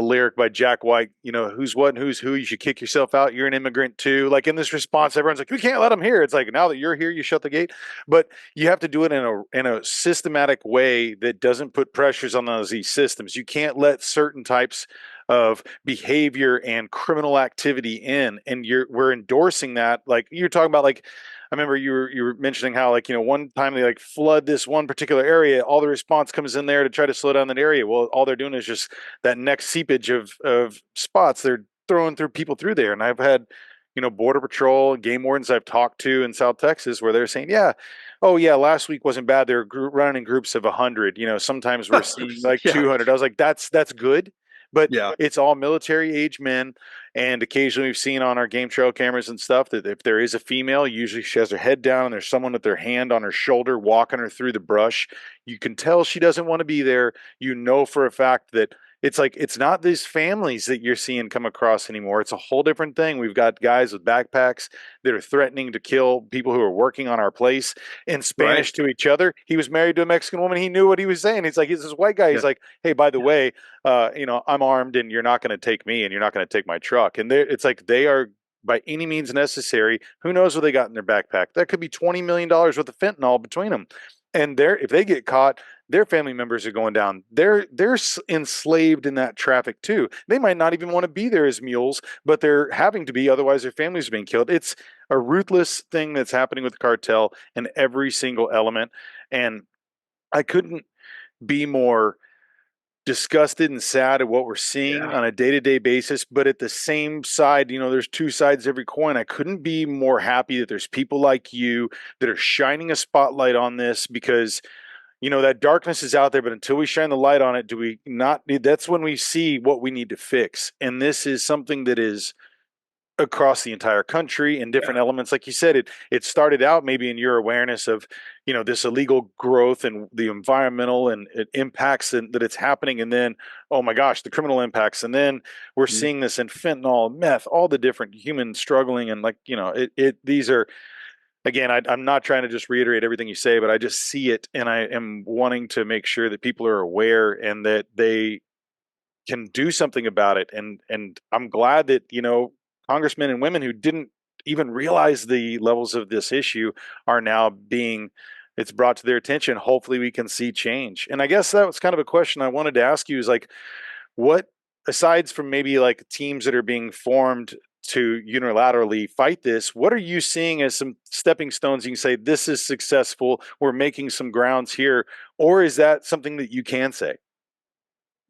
lyric by Jack White, who's what and who's who. You should kick yourself out. You're an immigrant too. Like in this response, everyone's like, we can't let them here. It's like, now that you're here, you shut the gate. But you have to do it in a systematic way that doesn't put pressures on these systems. You can't let certain types of behavior and criminal activity in, and we're endorsing that. Like you're talking about, like I remember you were mentioning how, like, one time they like flood this one particular area, all the response comes in there to try to slow down that area. Well, all they're doing is just that next seepage of spots. They're throwing through people through there. And I've had, Border Patrol, game wardens I've talked to in South Texas where they're saying, yeah, oh yeah, last week wasn't bad. They're running in groups of 100. Sometimes we're seeing like Yeah. 200. I was like, that's good, but Yeah. it's all military age men. And occasionally we've seen on our game trail cameras and stuff that if there is a female, usually she has her head down and there's someone with their hand on her shoulder walking her through the brush. You can tell she doesn't want to be there. For a fact that it's like, it's not these families that you're seeing come across anymore. It's a whole different thing. We've got guys with backpacks that are threatening to kill people who are working on our place in Right. Spanish to each other. He was married to a Mexican woman. He knew what he was saying. He's this white guy. Yeah. He's like, hey, by the way, I'm armed and you're not going to take me and you're not going to take my truck. And it's like they are by any means necessary. Who knows what they got in their backpack? That could be $20 million worth of fentanyl between them. And if they get caught, their family members are going down. They're enslaved in that traffic too. They might not even want to be there as mules, but they're having to be, otherwise their families are being killed. It's a ruthless thing that's happening with the cartel in every single element. And I couldn't be more disgusted and sad at what we're seeing Yeah. on a day-to-day basis, but at the same side, there's two sides to every coin. I couldn't be more happy that there's people like you that are shining a spotlight on this, because that darkness is out there, but until we shine the light on it, do we not need, that's when we see what we need to fix. And this is something that is across the entire country in different Yeah. elements. Like you said, it started out maybe in your awareness of this illegal growth and the environmental and it impacts that it's happening, and then, oh my gosh, the criminal impacts, and then we're Mhm. seeing this in fentanyl, meth, all the different human struggling, and these are, again, I'm not trying to just reiterate everything you say, but I just see it, and I am wanting to make sure that people are aware and that they can do something about it. And I'm glad that congressmen and women who didn't even realize the levels of this issue are now being, it's brought to their attention. Hopefully we can see change. And I guess that was kind of a question I wanted to ask you, is like, what, aside from maybe like teams that are being formed to unilaterally fight this, what are you seeing as some stepping stones you can say this is successful, we're making some grounds here? Or is that something that you can say?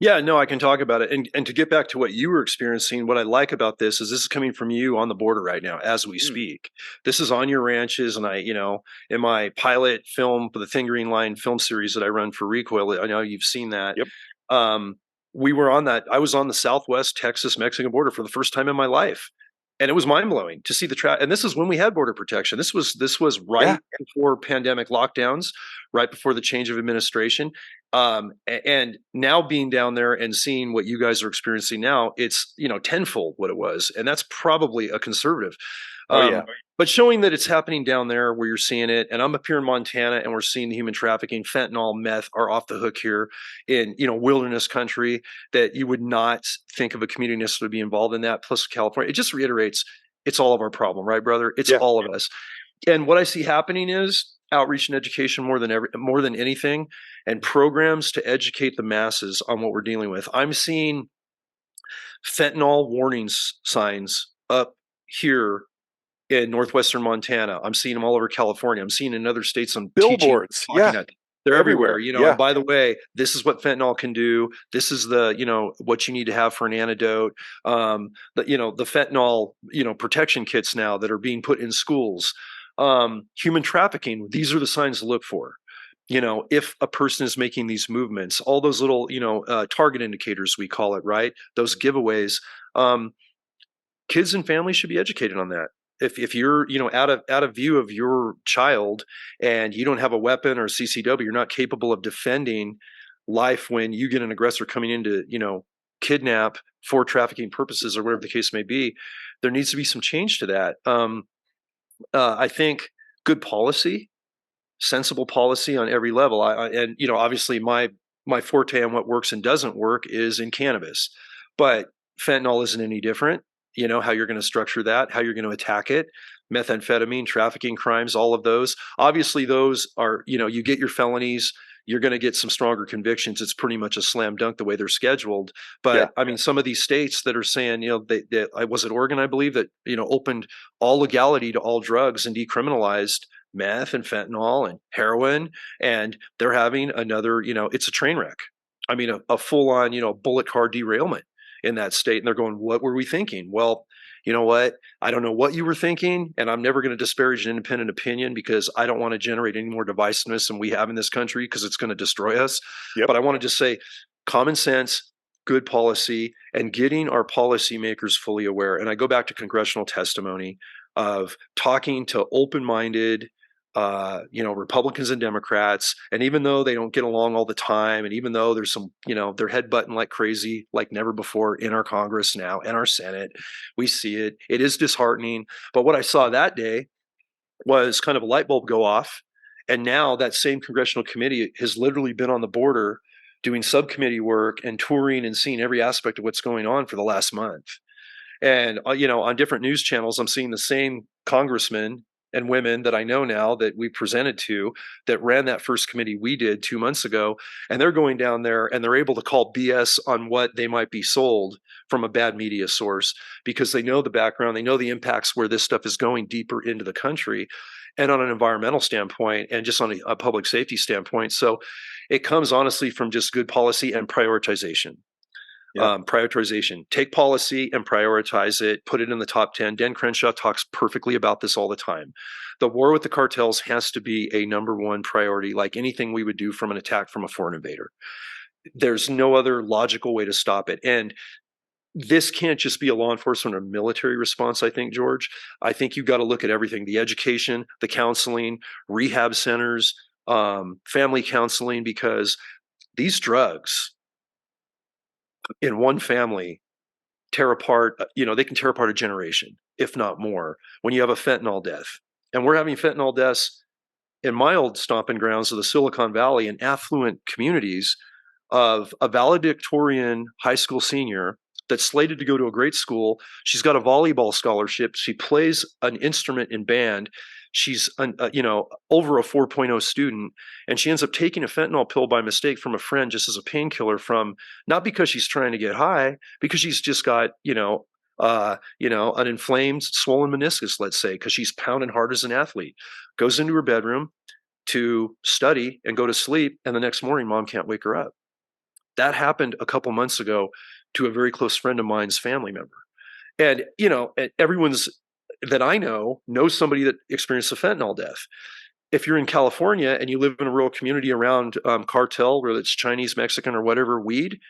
Yeah, no, I can talk about it. And to get back to what you were experiencing, what I like about this is coming from you on the border right now as we Mm, speak. This is on your ranches, and in my pilot film for the Thin Green Line film series that I run for Recoil, I know you've seen that. yep. Um, we were on that. I was on the Southwest Texas Mexican border for the first time in my life, and it was mind blowing to see the trap. And this is when we had border protection. This was Yeah. right before pandemic lockdowns, right before the change of administration. And now being down there and seeing what you guys are experiencing now, it's tenfold what it was, and that's probably a conservative. Oh yeah. Um, but showing that it's happening down there where you're seeing it, and I'm up here in Montana, and we're seeing the human trafficking, fentanyl, meth are off the hook here in wilderness country that you would not think of a community necessarily be involved in that. Plus California, it just reiterates it's all of our problem, right, brother? It's Yeah. all of us. And what I see happening is outreach and education more than anything, and programs to educate the masses on what we're dealing with. I'm seeing fentanyl warning signs up here in northwestern Montana. I'm seeing them all over California. I'm seeing in other states. I'm teaching, Billboards. talking Yeah. at. They're everywhere, Everywhere. and Yeah. by the way, this is what fentanyl can do. This is what you need to have for an antidote. The fentanyl, protection kits now that are being put in schools. Human trafficking. These are the signs to look for. If a person is making these movements, all those little, target indicators, we call it, right? Those giveaways. Um, Kids and families should be educated on that. If you're out of view of your child and you don't have a weapon or CCW, you're not capable of defending life when you get an aggressor coming in to kidnap for trafficking purposes or whatever the case may be. There needs to be some change to that. I think good policy, sensible policy on every level. And obviously my forte on what works and doesn't work is in cannabis, but fentanyl isn't any different. How you're going to structure that, how you're going to attack it, methamphetamine, trafficking crimes, all of those. Obviously, those are you get your felonies. You're going to get some stronger convictions. It's pretty much a slam dunk the way they're scheduled. Yeah. But I mean, some of these states that are saying, was it Oregon, I believe, that opened all legality to all drugs and decriminalized meth and fentanyl and heroin, and they're having another, it's a train wreck. I mean, a full on, bullet car derailment in that state. And they're going, what were we thinking? Well, you know what? I don't know what you were thinking, and I'm never going to disparage an independent opinion because I don't want to generate any more divisiveness than we have in this country because it's going to destroy us. Yep. But I want to just say common sense, good policy, and getting our policymakers fully aware. And I go back to congressional testimony of talking to open-minded, Republicans and Democrats. And even though they don't get along all the time, and even though there's some, they're headbutting like crazy, like never before in our Congress now and our Senate, we see it. It is disheartening. But what I saw that day was kind of a light bulb go off. And now that same congressional committee has literally been on the border doing subcommittee work and touring and seeing every aspect of what's going on for the last month. And on different news channels, I'm seeing the same congressmen and women that I know now that we presented to that ran that first committee we did 2 months ago, and they're going down there and they're able to call BS on what they might be sold from a bad media source because they know the background, they know the impacts where this stuff is going deeper into the country, and on an environmental standpoint and just on a public safety standpoint. So it comes honestly from just good policy and prioritization. Yeah. Prioritization. Take policy and prioritize it, put it in the top 10. Dan Crenshaw talks perfectly about this all the time. The war with the cartels has to be a number one priority, like anything we would do from an attack from a foreign invader. There's no other logical way to stop it. And this can't just be a law enforcement or military response, I think, George. I think you've got to look at everything: the education, the counseling, rehab centers, family counseling, because these drugs in one family tear apart, they can tear apart a generation, if not more, when you have a fentanyl death. And we're having fentanyl deaths in my old stomping grounds of the Silicon Valley in affluent communities of a valedictorian high school senior that's slated to go to a great school. She's got a volleyball scholarship. She plays an instrument in band. She's over a 4.0 student, and she ends up taking a fentanyl pill by mistake from a friend just as a painkiller, from not because she's trying to get high, because she's just got an inflamed, swollen meniscus, let's say, because she's pounding hard as an athlete. Goes into her bedroom to study and go to sleep, and the next morning, mom can't wake her up. That happened a couple months ago to a very close friend of mine's family member. And, everyone's that I know knows somebody that experienced a fentanyl death. If you're in California and you live in a rural community around cartel, whether it's Chinese, Mexican, or whatever weed,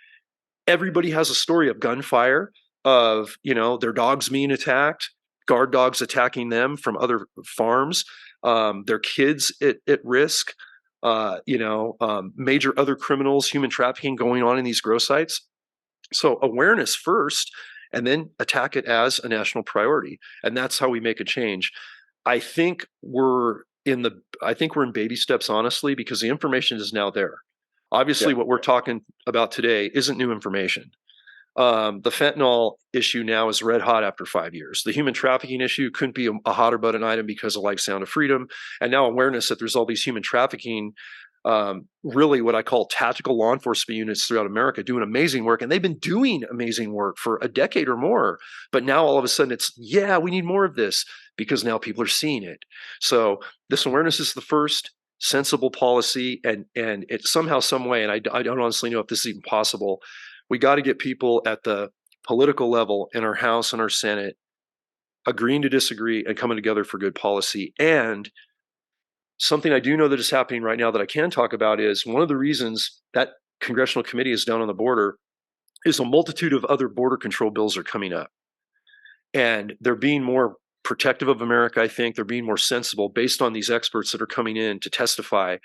everybody has a story of gunfire, of, their dogs being attacked, guard dogs attacking them from other farms, their kids at risk, major other criminals, human trafficking going on in these grow sites. So awareness first, and then attack it as a national priority. And that's how we make a change. I think we're in baby steps, honestly, because the information is now there. Obviously, what we're talking about today isn't new information. The fentanyl issue now is red hot after 5 years. The human trafficking issue couldn't be a hotter button item because of Like Sound of Freedom. And now awareness that there's all these human trafficking, really what I call tactical law enforcement units throughout America doing amazing work. And they've been doing amazing work for a decade or more. But now all of a sudden we need more of this because now people are seeing it. So this awareness is the first sensible policy, and it somehow, some way, and I don't honestly know if this is even possible, we got to get people at the political level in our House and our Senate agreeing to disagree and coming together for good policy. And something I do know that is happening right now that I can talk about is one of the reasons that congressional committee is down on the border is a multitude of other border control bills are coming up. And they're being more protective of America, I think. They're being more sensible based on these experts that are coming in to testify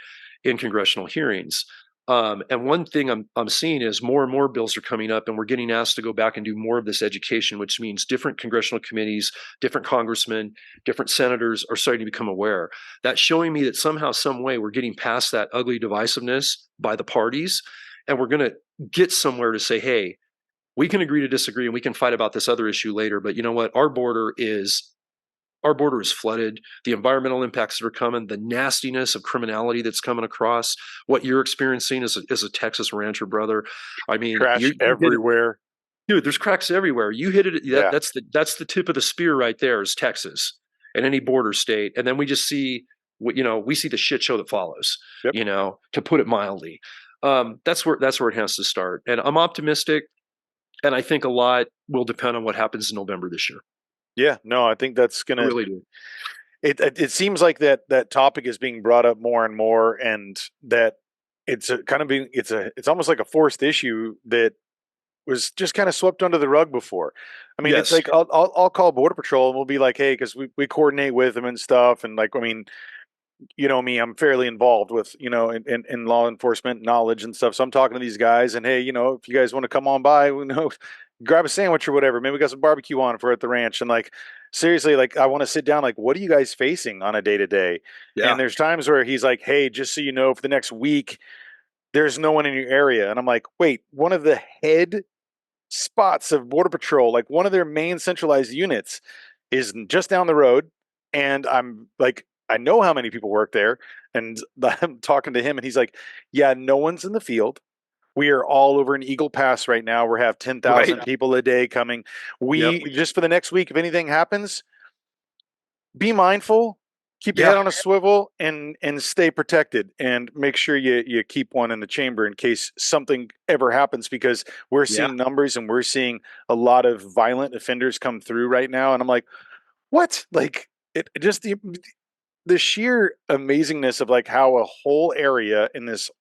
in congressional hearings. And one thing I'm seeing is more and more bills are coming up, and we're getting asked to go back and do more of this education, which means different congressional committees, different congressmen, different senators are starting to become aware. That's showing me that somehow, some way, we're getting past that ugly divisiveness by the parties, and we're going to get somewhere to say, hey, we can agree to disagree and we can fight about this other issue later. But you know what? Our border is flooded. The environmental impacts that are coming, the nastiness of criminality that's coming across, what you're experiencing as a Texas rancher, brother. I mean, Trash everywhere. Dude, there's cracks everywhere. You hit it. Yeah. That's the tip of the spear right there is Texas and any border state. And then we just see we see the shit show that follows, Yep. To put it mildly. That's where it has to start. And I'm optimistic. And I think a lot will depend on what happens in November this year. Yeah, no, I think that's I gonna. really do. It seems like that topic is being brought up more and more, and that it's it's almost like a forced issue that was just kind of swept under the rug before. I mean, it's Yes. like I'll call Border Patrol and we'll be like, hey, because we coordinate with them and stuff, and like, I mean, you know me, I'm fairly involved with, in law enforcement knowledge and stuff. So I'm talking to these guys and, hey, if you guys want to come on by, grab a sandwich or whatever. Maybe we got some barbecue on if we're at the ranch. And like, seriously, like I want to sit down, like, what are you guys facing on a day to day? Yeah. And there's times where he's like, hey, just so you know, for the next week, there's no one in your area. And I'm like, wait, one of the head spots of Border Patrol. Like one of their main centralized units is just down the road. And I'm like, I know how many people work there. And I'm talking to him, and he's like, yeah, no one's in the field. We are all over in Eagle Pass right now. We have 10,000 Right. people a day coming. Yep. We just for the next week, if anything happens, be mindful, keep your head Yeah. on a swivel, and stay protected, and make sure you keep one in the chamber in case something ever happens, because we're Yeah. seeing numbers and we're seeing a lot of violent offenders come through right now, and I'm like, what? Like it just the sheer amazingness of like how a whole area in this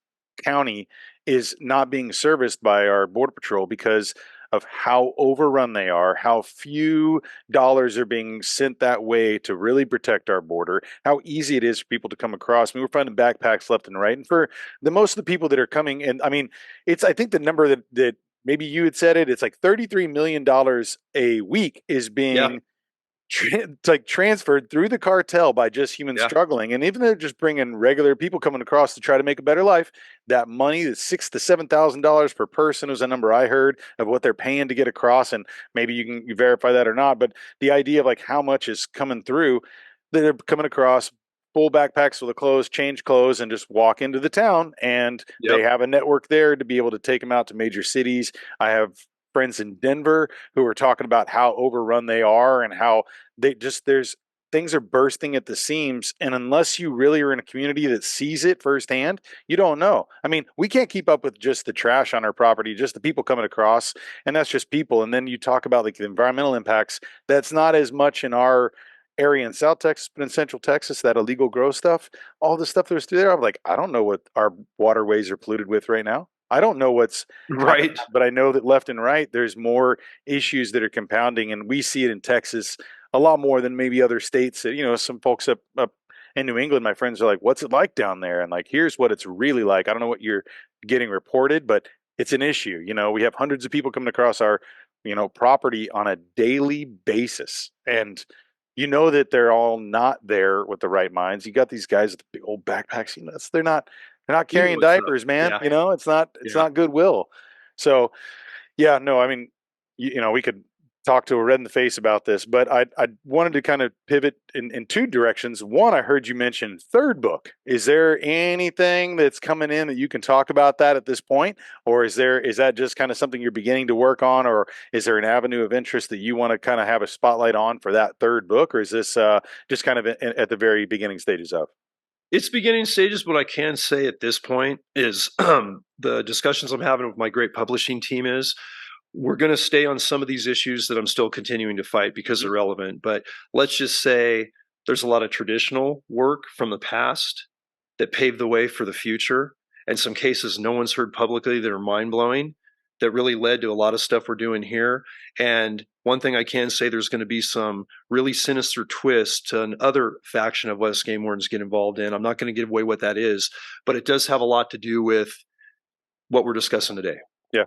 county is not being serviced by our border patrol because of how overrun they are, how few dollars are being sent that way to really protect our border, how easy it is for people to come across. I mean, we're finding backpacks left and right. And for the most of the people that are coming, and I mean, it's I think the number that maybe you had said it, it's like $33 million a week is Yeah. being like transferred through the cartel by just humans Yeah. struggling. And even they're just bringing regular people coming across to try to make a better life, that money, that's $6,000 to $7,000 per person, was a number I heard of what they're paying to get across. And maybe you verify that or not, but the idea of like how much is coming through, they're coming across full backpacks with the clothes, change clothes, and just walk into the town. And they Yep. have a network there to be able to take them out to major cities. I have friends in Denver who are talking about how overrun they are and how they just there's things are bursting at the seams, and unless you really are in a community that sees it firsthand, you don't know. I mean, we can't keep up with just the trash on our property, just the people coming across, and that's just people. And then you talk about like the environmental impacts. That's not as much in our area in South Texas, but in Central Texas, that illegal grow stuff, all the stuff that was through there, I'm like, I don't know what our waterways are polluted with right now. I don't know what's happening, Right. but I know that left and right, there's more issues that are compounding, and we see it in Texas a lot more than maybe other states. You know, some folks up in New England, my friends are like, "What's it like down there?" And like, here's what it's really like. I don't know what you're getting reported, but it's an issue. You know, we have hundreds of people coming across our, property on a daily basis, and you know that they're all not there with the right minds. You got these guys with the big old backpacks. You know, they're not You know carrying what's up. diapers, man. Yeah. You know, it's Yeah. not goodwill. So yeah, no, I mean, we could talk to a red in the face about this, but I wanted to kind of pivot in two directions. One, I heard you mention third book. Is there anything that's coming in that you can talk about that at this point, or is that just kind of something you're beginning to work on, or is there an avenue of interest that you want to kind of have a spotlight on for that third book, or is this just kind of at the very beginning stages of? It's beginning stages. What I can say at this point is the discussions I'm having with my great publishing team is we're going to stay on some of these issues that I'm still continuing to fight because Mhm. they're relevant. But let's just say there's a lot of traditional work from the past that paved the way for the future, and some cases no one's heard publicly that are mind blowing, that really led to a lot of stuff we're doing here. And one thing I can say, there's going to be some really sinister twists to another faction of West Game Wardens get involved in. I'm not going to give away what that is, but it does have a lot to do with what we're discussing today. Yeah,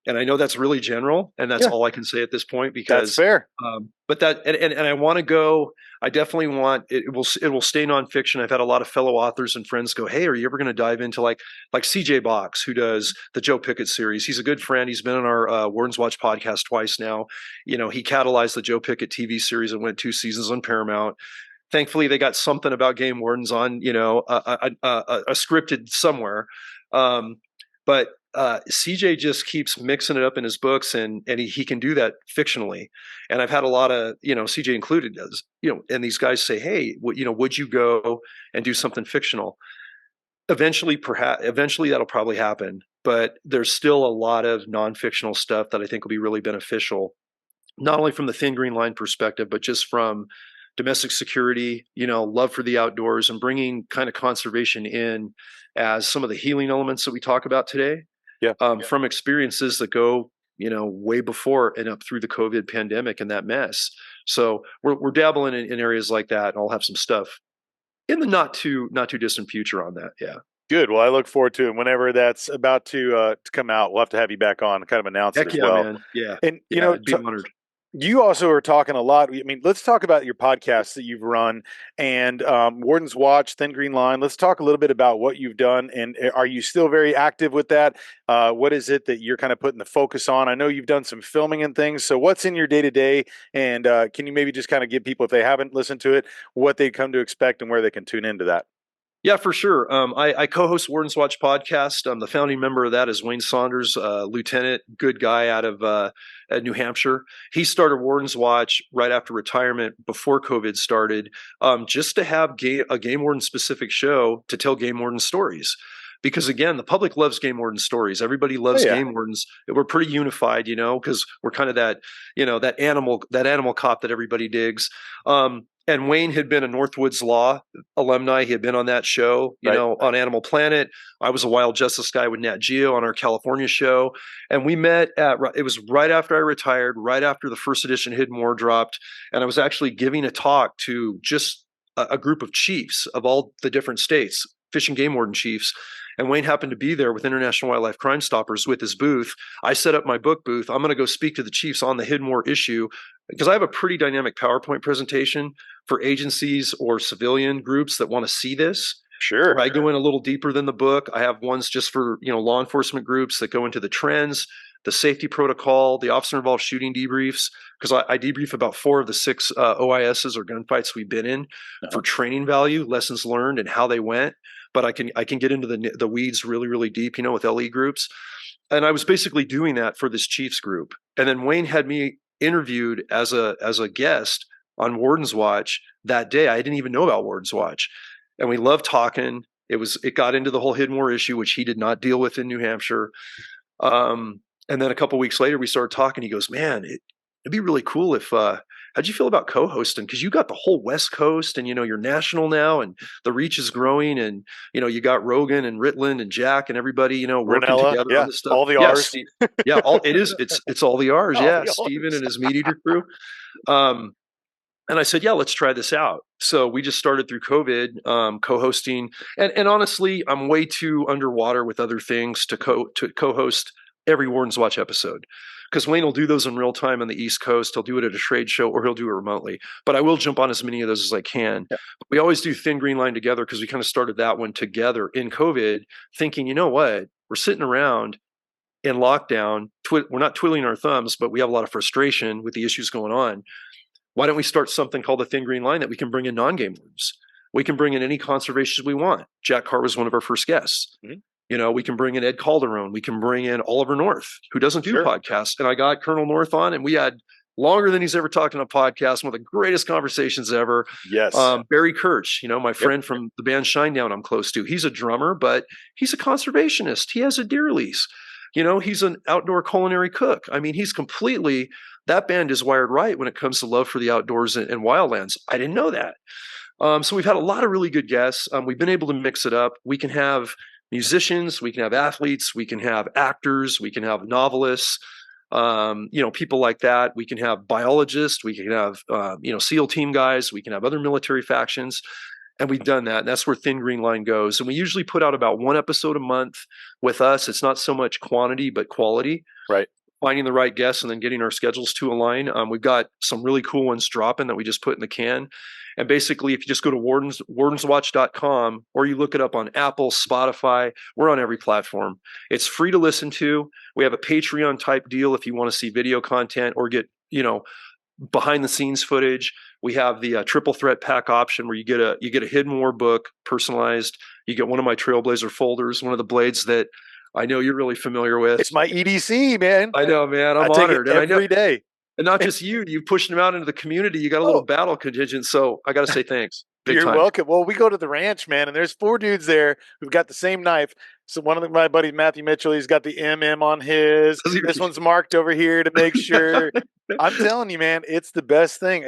And I know that's really general, and that's yeah, all I can say at this point that's because, fair. but that, and I want to go. I definitely want it. It will stay nonfiction. I've had a lot of fellow authors and friends go, "Hey, are you ever going to dive into like CJ Box, who does the Joe Pickett series? He's a good friend. He's been on our Wardens Watch podcast twice now. You know, he catalyzed the Joe Pickett TV series and went 2 seasons on Paramount. Thankfully, they got something about game wardens on, a scripted somewhere. Um, but CJ just keeps mixing it up in his books, and he can do that fictionally. And I've had a lot of, CJ included, does, and these guys say, hey, would you go and do something fictional? Eventually that'll probably happen. But there's still a lot of non-fictional stuff that I think will be really beneficial, not only from the thin green line perspective, but just from domestic security, love for the outdoors, and bringing kind of conservation in as some of the healing elements that we talk about today, Yeah. from experiences that go, way before and up through the COVID pandemic and that mess. So we're dabbling in areas like that, and I'll have some stuff in the not too distant future on that. Yeah. Good. Well, I look forward to it. Whenever that's about to come out, we'll have to have you back on and kind of announce it Heck as yeah, well. man. Yeah. And Yeah. I'd be honored. You also are talking a lot. I mean, let's talk about your podcasts that you've run and Wardens Watch, Thin Green Line. Let's talk a little bit about what you've done. And are you still very active with that? What is it that you're kind of putting the focus on? I know you've done some filming and things. So, what's in your day to day? And can you maybe just kind of give people, if they haven't listened to it, what they come to expect and where they can tune into that? Yeah, for sure. I co-host Wardens Watch podcast. The founding member of that is Wayne Saunders, lieutenant, good guy out of at New Hampshire. He started Wardens Watch right after retirement, before COVID started, just to have a game warden specific show to tell game warden stories. Because again, the public loves game warden stories. Everybody Oh, loves yeah. game wardens. We're pretty unified, because we're kind of that animal cop that everybody digs. And Wayne had been a Northwoods Law alumni. He had been on that show, Right. on Animal Planet. I was a wild justice guy with Nat Geo on our California show. And we met it was right after I retired, right after the first edition Hidden War dropped. And I was actually giving a talk to just a group of chiefs of all the different states, fish and game warden chiefs. And Wayne happened to be there with International Wildlife Crime Stoppers with his booth. I set up my book booth. I'm going to go speak to the chiefs on the Hidden War issue because I have a pretty dynamic PowerPoint presentation for agencies or civilian groups that want to see this. Sure. I go in a little deeper than the book. I have ones just for law enforcement groups that go into the trends, the safety protocol, the officer involved shooting debriefs, because I debrief about 4 of the 6 OISs or gunfights we've been in Uh-huh. for training value, lessons learned, and how they went. But I can get into the weeds really really deep, with LE groups. And I was basically doing that for this Chiefs group. And then Wayne had me interviewed as a guest on Warden's Watch that day. I didn't even know about Warden's Watch, and we loved talking. It got into the whole Hidden War issue, which he did not deal with in New Hampshire. And then a couple weeks later, we started talking. He goes, "Man, it'd be really cool if how'd you feel about co-hosting? Because you got the whole West Coast, and you're national now, and the reach is growing, and you got Rogan and Ritland and Jack and everybody, working Ranella. together on Yeah. this stuff. All the Yeah, R's. Steve. Yeah, it's all the R's. All Yeah, the Steven R's. and his meat eater crew. Um, and I said, yeah, let's try this out. So we just started through COVID, co-hosting, and honestly, I'm way too underwater with other things to co-host every Warden's Watch episode, because Wayne will do those in real time on the East Coast. He'll do it at a trade show, or he'll do it remotely. But I will jump on as many of those as I can. Yeah. We always do Thin Green Line together because we kind of started that one together in COVID, thinking, you know what, we're sitting around in lockdown. We're not twiddling our thumbs, but we have a lot of frustration with the issues going on. Why don't we start something called the Thin Green Line that we can bring in non-game wardens? We can bring in any conservationists we want. Jack Carr was one of our first guests. Mhm. We can bring in Ed Calderon. We can bring in Oliver North, who doesn't do Sure. podcasts. And I got Colonel North on, and we had longer than he's ever talked on a podcast, one of the greatest conversations ever. Yes. Barry Kirch, my Yep. friend from the band Shinedown I'm close to. He's a drummer, but he's a conservationist. He has a deer lease. He's an outdoor culinary cook. I mean, that band is wired right when it comes to love for the outdoors and wildlands. I didn't know that. So we've had a lot of really good guests. We've been able to mix it up. We can have musicians, we can have athletes, we can have actors, we can have novelists, people like that. We can have biologists, we can have, SEAL team guys, we can have other military factions. And we've done that. And that's where Thin Green Line goes. And we usually put out about 1 episode a month with us. It's not so much quantity, but quality. Right. Finding the right guests and then getting our schedules to align. We've got some really cool ones dropping that we just put in the can. And basically, if you just go to wardenswatch.com, or you look it up on Apple, Spotify, we're on every platform. It's free to listen to. We have a Patreon type deal if you want to see video content or get, behind the scenes footage. We have the triple threat pack option where you get a Hidden War book personalized. You get one of my Trailblazer folders, one of the blades that I know you're really familiar with. It's my EDC, man. I know, man. I'm I take honored. it every day. And not just you pushed them out into the community. You got a little battle contingent. So I got to say thanks. Big You're time. welcome. Well, we go to the ranch, man, and there's 4 dudes there who've got the same knife. So one of my buddies, Matthew Mitchell, he's got the MM on his. This one's marked over here to make sure. I'm telling you, man, it's the best thing.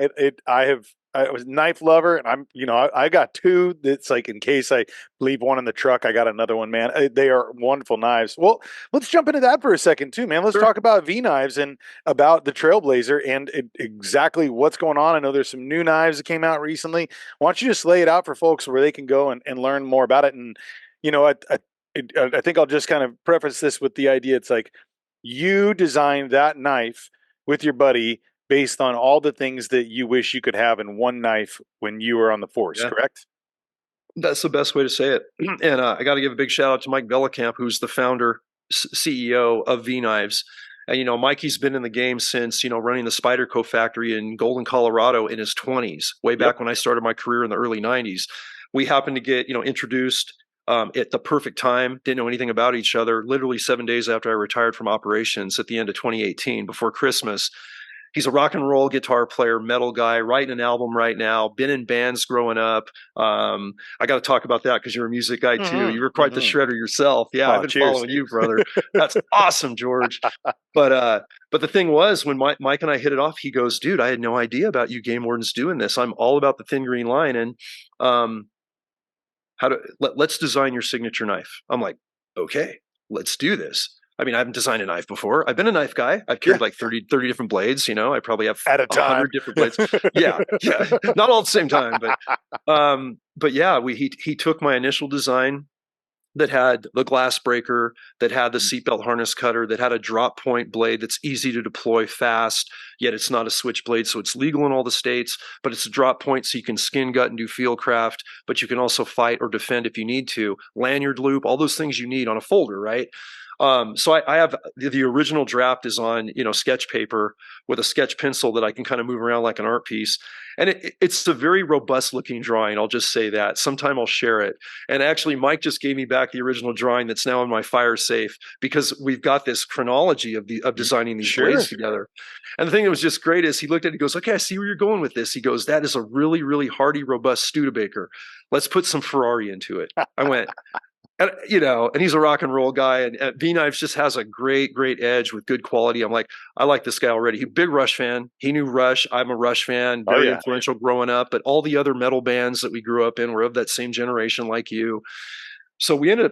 I was a knife lover, and I got 2 that's like in case I leave one in the truck, I got another one, man. They are wonderful knives. Well, let's jump into that for a second too, man. Let's talk about V knives and about the Trailblazer and exactly what's going on. I know there's some new knives that came out recently. Why don't you just lay it out for folks where they can go and learn more about it? And I think I'll just kind of preface this with the idea. It's like you designed that knife with your buddy based on all the things that you wish you could have in one knife when you were on the force, Yeah, correct? that's the best way to say it. And I got to give a big shout out to Mike Bellicamp, who's the founder, CEO of V Knives. And Mikey's been in the game since running the Spyderco factory in Golden, Colorado, in his 20s, way Yep. back when I started my career in the early 90s. We happened to get introduced at the perfect time. Didn't know anything about each other. Literally 7 days after I retired from operations at the end of 2018, before Christmas. He's a rock and roll guitar player, metal guy, writing an album right now, been in bands growing up. I got to talk about that because you're a music guy too. You were Mm-hmm. quite the Mm-hmm. shredder yourself. Yeah, I've Oh, been cheers. following you, brother. That's awesome, George. But the thing was, when Mike and I hit it off, he goes, "Dude, I had no idea about you game wardens doing this. I'm all about the thin green line, and um, let's design your signature knife." I'm like, "Okay, let's do this." I mean, I haven't designed a knife before. I've been a knife guy. I've Yeah, carried like 30 different blades. I probably have at a time. 100 different blades. Yeah, yeah, not all at the same time, but yeah, he took my initial design that had the glass breaker, that had the seatbelt harness cutter, that had a drop point blade that's easy to deploy fast, yet it's not a switchblade, so it's legal in all the states, but it's a drop point so you can skin, gut, and do field craft, but you can also fight or defend if you need to. Lanyard loop, all those things you need on a folder, right? So I have the original draft is on sketch paper with a sketch pencil that I can kind of move around like an art piece, and it's a very robust looking drawing. I'll just say that. Sometime I'll share it. And actually, Mike just gave me back the original drawing that's now in my fire safe because we've got this chronology of designing these Sure. blades together. And the thing that was just great is he looked at it, he goes, "Okay, I see where you're going with this." He goes, "That is a really, really hardy, robust Studebaker. Let's put some Ferrari into it." I went, and he's a rock and roll guy, and V Knives just has a great, great edge with good quality. I'm like, I like this guy already. He's a big Rush fan. He knew Rush. I'm a Rush fan, Oh very yeah. influential growing up. But all the other metal bands that we grew up in were of that same generation, like you. So we ended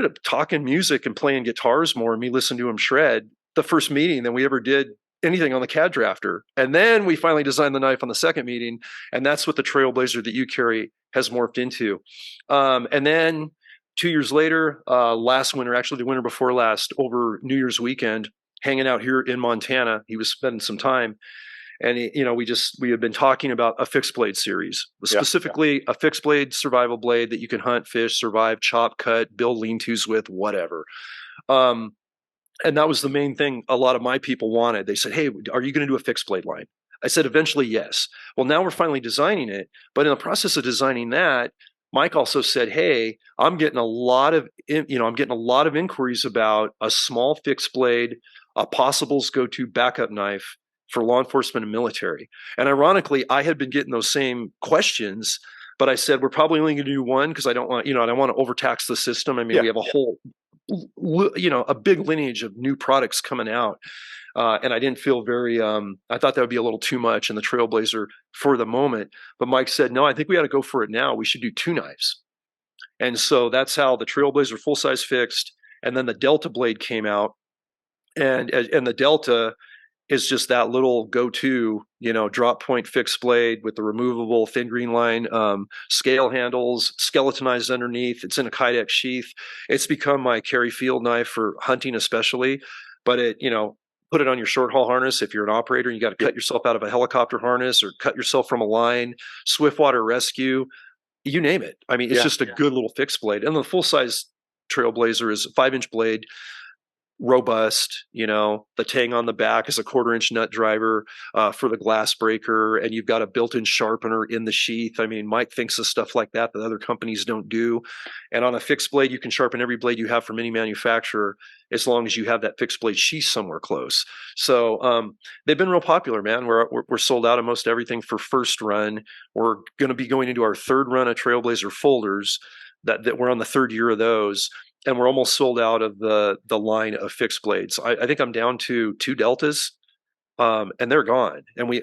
up talking music and playing guitars more, and me listening to him shred. The first meeting that we ever did anything on the CAD drafter, and then we finally designed the knife on the second meeting, and that's what the Trailblazer that you carry has morphed into. And then 2 years later, last winter, actually the winter before last, over New Year's weekend, hanging out here in Montana, he was spending some time, and we had been talking about a fixed blade series, Yeah. specifically a fixed blade survival blade that you can hunt, fish, survive, chop, cut, build lean-tos with, whatever. Um, and that was the main thing a lot of my people wanted. They said, "Hey, are you going to do a fixed blade line?" I said, "Eventually, yes." Well, now we're finally designing it, but in the process of designing that, Mike also said, "Hey, I'm getting a lot of inquiries about a small fixed blade, a possibles go-to backup knife for law enforcement and military." And ironically, I had been getting those same questions, but I said, "We're probably only going to do one because I don't want to overtax the system. I mean, Yeah. we have a whole a big lineage of new products coming out, and I didn't feel very I thought that would be a little too much in the Trailblazer for the moment. But Mike said, "No, I think we ought to go for it now. We should do two knives." And so that's how the Trailblazer full size fixed, and then the Delta blade came out, and the Delta is just that little go-to, drop point fixed blade with the removable thin green line scale handles, skeletonized underneath. It's in a Kydex sheath. It's become my carry field knife for hunting, especially. But put it on your short haul harness if you're an operator. You got to cut yourself out of a helicopter harness or cut yourself from a line, swiftwater rescue, you name it. I mean, it's Yeah. just a good little fixed blade. And the full size Trailblazer is a 5-inch blade, robust. The tang on the back is a 1/4-inch nut driver for the glass breaker, and you've got a built-in sharpener in the sheath. I mean, Mike thinks of stuff like that other companies don't do. And on a fixed blade, you can sharpen every blade you have from any manufacturer as long as you have that fixed blade sheath somewhere close. So they've been real popular, man. We're sold out of most everything for first run. We're going to be going into our third run of Trailblazer folders that we're on the third year of those, and we're almost sold out of the line of fixed blades. I think I'm down to 2 Deltas, and they're gone. And we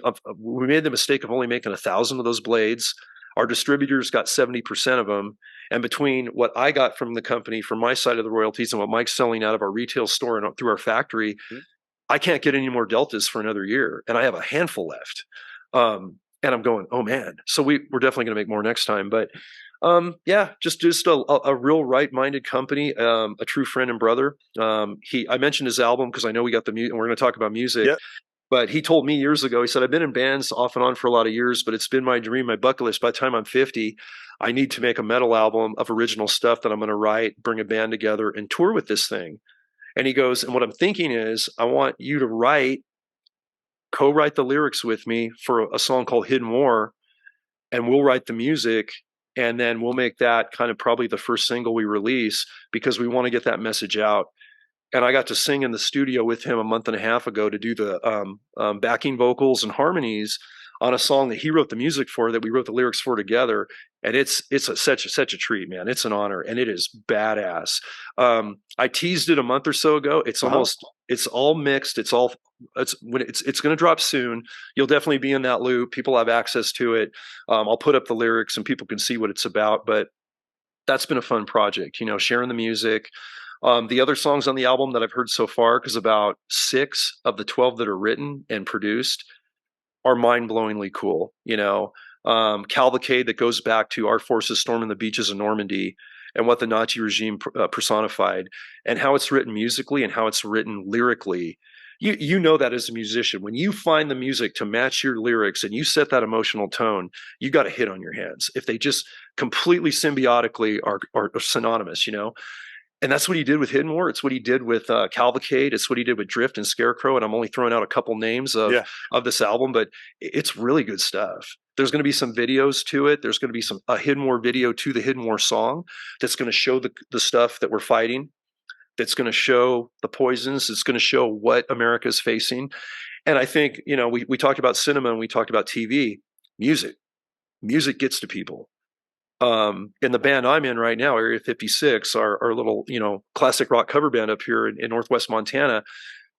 made the mistake of only making 1,000 of those blades. Our distributors got 70% of them, and between what I got from the company from my side of the royalties and what Mike's selling out of our retail store and through our factory, I can't get any more Deltas for another year, and I have a handful left. And I'm going, oh man. So we're definitely going to make more next time, but. Yeah, just a real right-minded company, a true friend and brother. I mentioned his album because I know we got the music, and we're going to talk about music. Yep. But he told me years ago, he said, I've been in bands off and on for a lot of years, but it's been my dream, my bucket list. By the time I'm 50, I need to make a metal album of original stuff that I'm going to write, bring a band together, and tour with this thing. And he goes, and what I'm thinking is, I want you to co-write the lyrics with me for a song called Hidden War, and we'll write the music. And then we'll make that kind of probably the first single we release because we want to get that message out. And I got to sing in the studio with him a month and a half ago to do the backing vocals and harmonies on a song that he wrote the music for, that we wrote the lyrics for together. And it's such a treat, man. It's an honor, and it is badass. I teased it a month or so ago. It's all mixed. It's going to drop soon. You'll definitely be in that loop. People have access to it. I'll put up the lyrics and people can see what it's about. But that's been a fun project, sharing the music. The other songs on the album that I've heard so far, because about 6 of the 12 that are written and produced are mind-blowingly cool. Cavalcade, that goes back to our forces storming the beaches of Normandy and what the Nazi regime personified, and how it's written musically and how it's written lyrically. You know that as a musician, when you find the music to match your lyrics and you set that emotional tone, you got a hit on your hands. If they just completely symbiotically are synonymous, And that's what he did with Hidden War. It's what he did with Cavalcade. It's what he did with Drift and Scarecrow. And I'm only throwing out a couple names of this album, but it's really good stuff. There's going to be some videos to it. There's going to be a Hidden War video to the Hidden War song that's going to show the stuff that we're fighting. That's going to show the poisons. It's going to show what America's facing. And I think, we talked about cinema and we talked about TV. Music gets to people. In the band I'm in right now, Area 56, our little, classic rock cover band up here in Northwest Montana,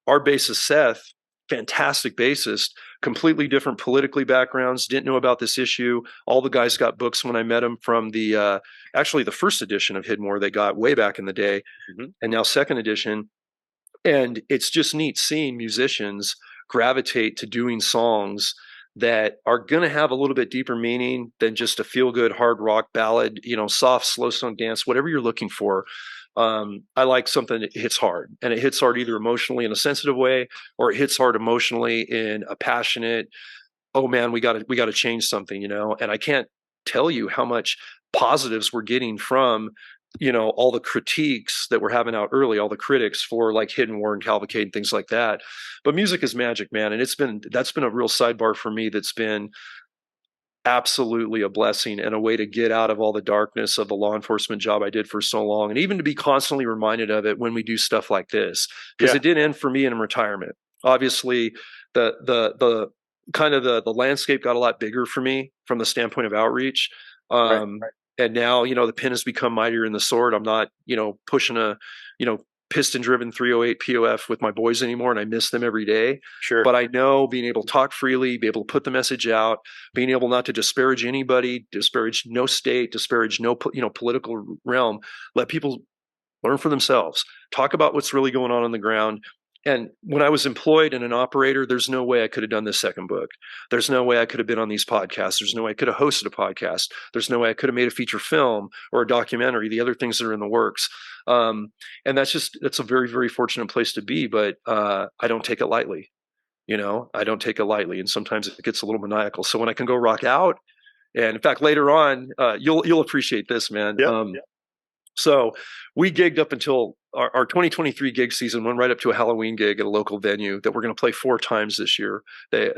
our bassist, Seth, fantastic bassist, completely different politically backgrounds, didn't know about this issue. All the guys got books when I met them from actually the first edition of Hidden War they got way back in the day, and now second edition. And it's just neat seeing musicians gravitate to doing songs that are going to have a little bit deeper meaning than just a feel-good hard rock ballad, soft, slow song dance, whatever you're looking for. I like something that hits hard, and it hits hard either emotionally in a sensitive way, or it hits hard emotionally in a passionate, oh man, we got to change something, And I can't tell you how much positives we're getting from all the critiques that we're having out early, all the critics for like Hidden War and Cavalcade and things like that. But music is magic, man. And that's been a real sidebar for me. That's been absolutely a blessing and a way to get out of all the darkness of the law enforcement job I did for so long. And even to be constantly reminded of it when we do stuff like this, because it did end for me in retirement. Obviously the kind of the landscape got a lot bigger for me from the standpoint of outreach. Right. And now, the pen has become mightier than the sword. I'm not, pushing a, piston-driven 308 POF with my boys anymore, and I miss them every day. Sure. But I know being able to talk freely, be able to put the message out, being able not to disparage anybody, disparage no state, disparage no, political realm, let people learn for themselves, talk about what's really going on the ground. And when I was employed and an operator, there's no way I could have done this second book. There's no way I could have been on these podcasts. There's no way I could have hosted a podcast. There's no way I could have made a feature film or a documentary, the other things that are in the works. And that's a very, very fortunate place to be, but I don't take it lightly. I don't take it lightly. And sometimes it gets a little maniacal. So when I can go rock out, and in fact, later on, you'll appreciate this, man. So we gigged up until our 2023 gig season, went right up to a Halloween gig at a local venue that we're going to play 4 times this year.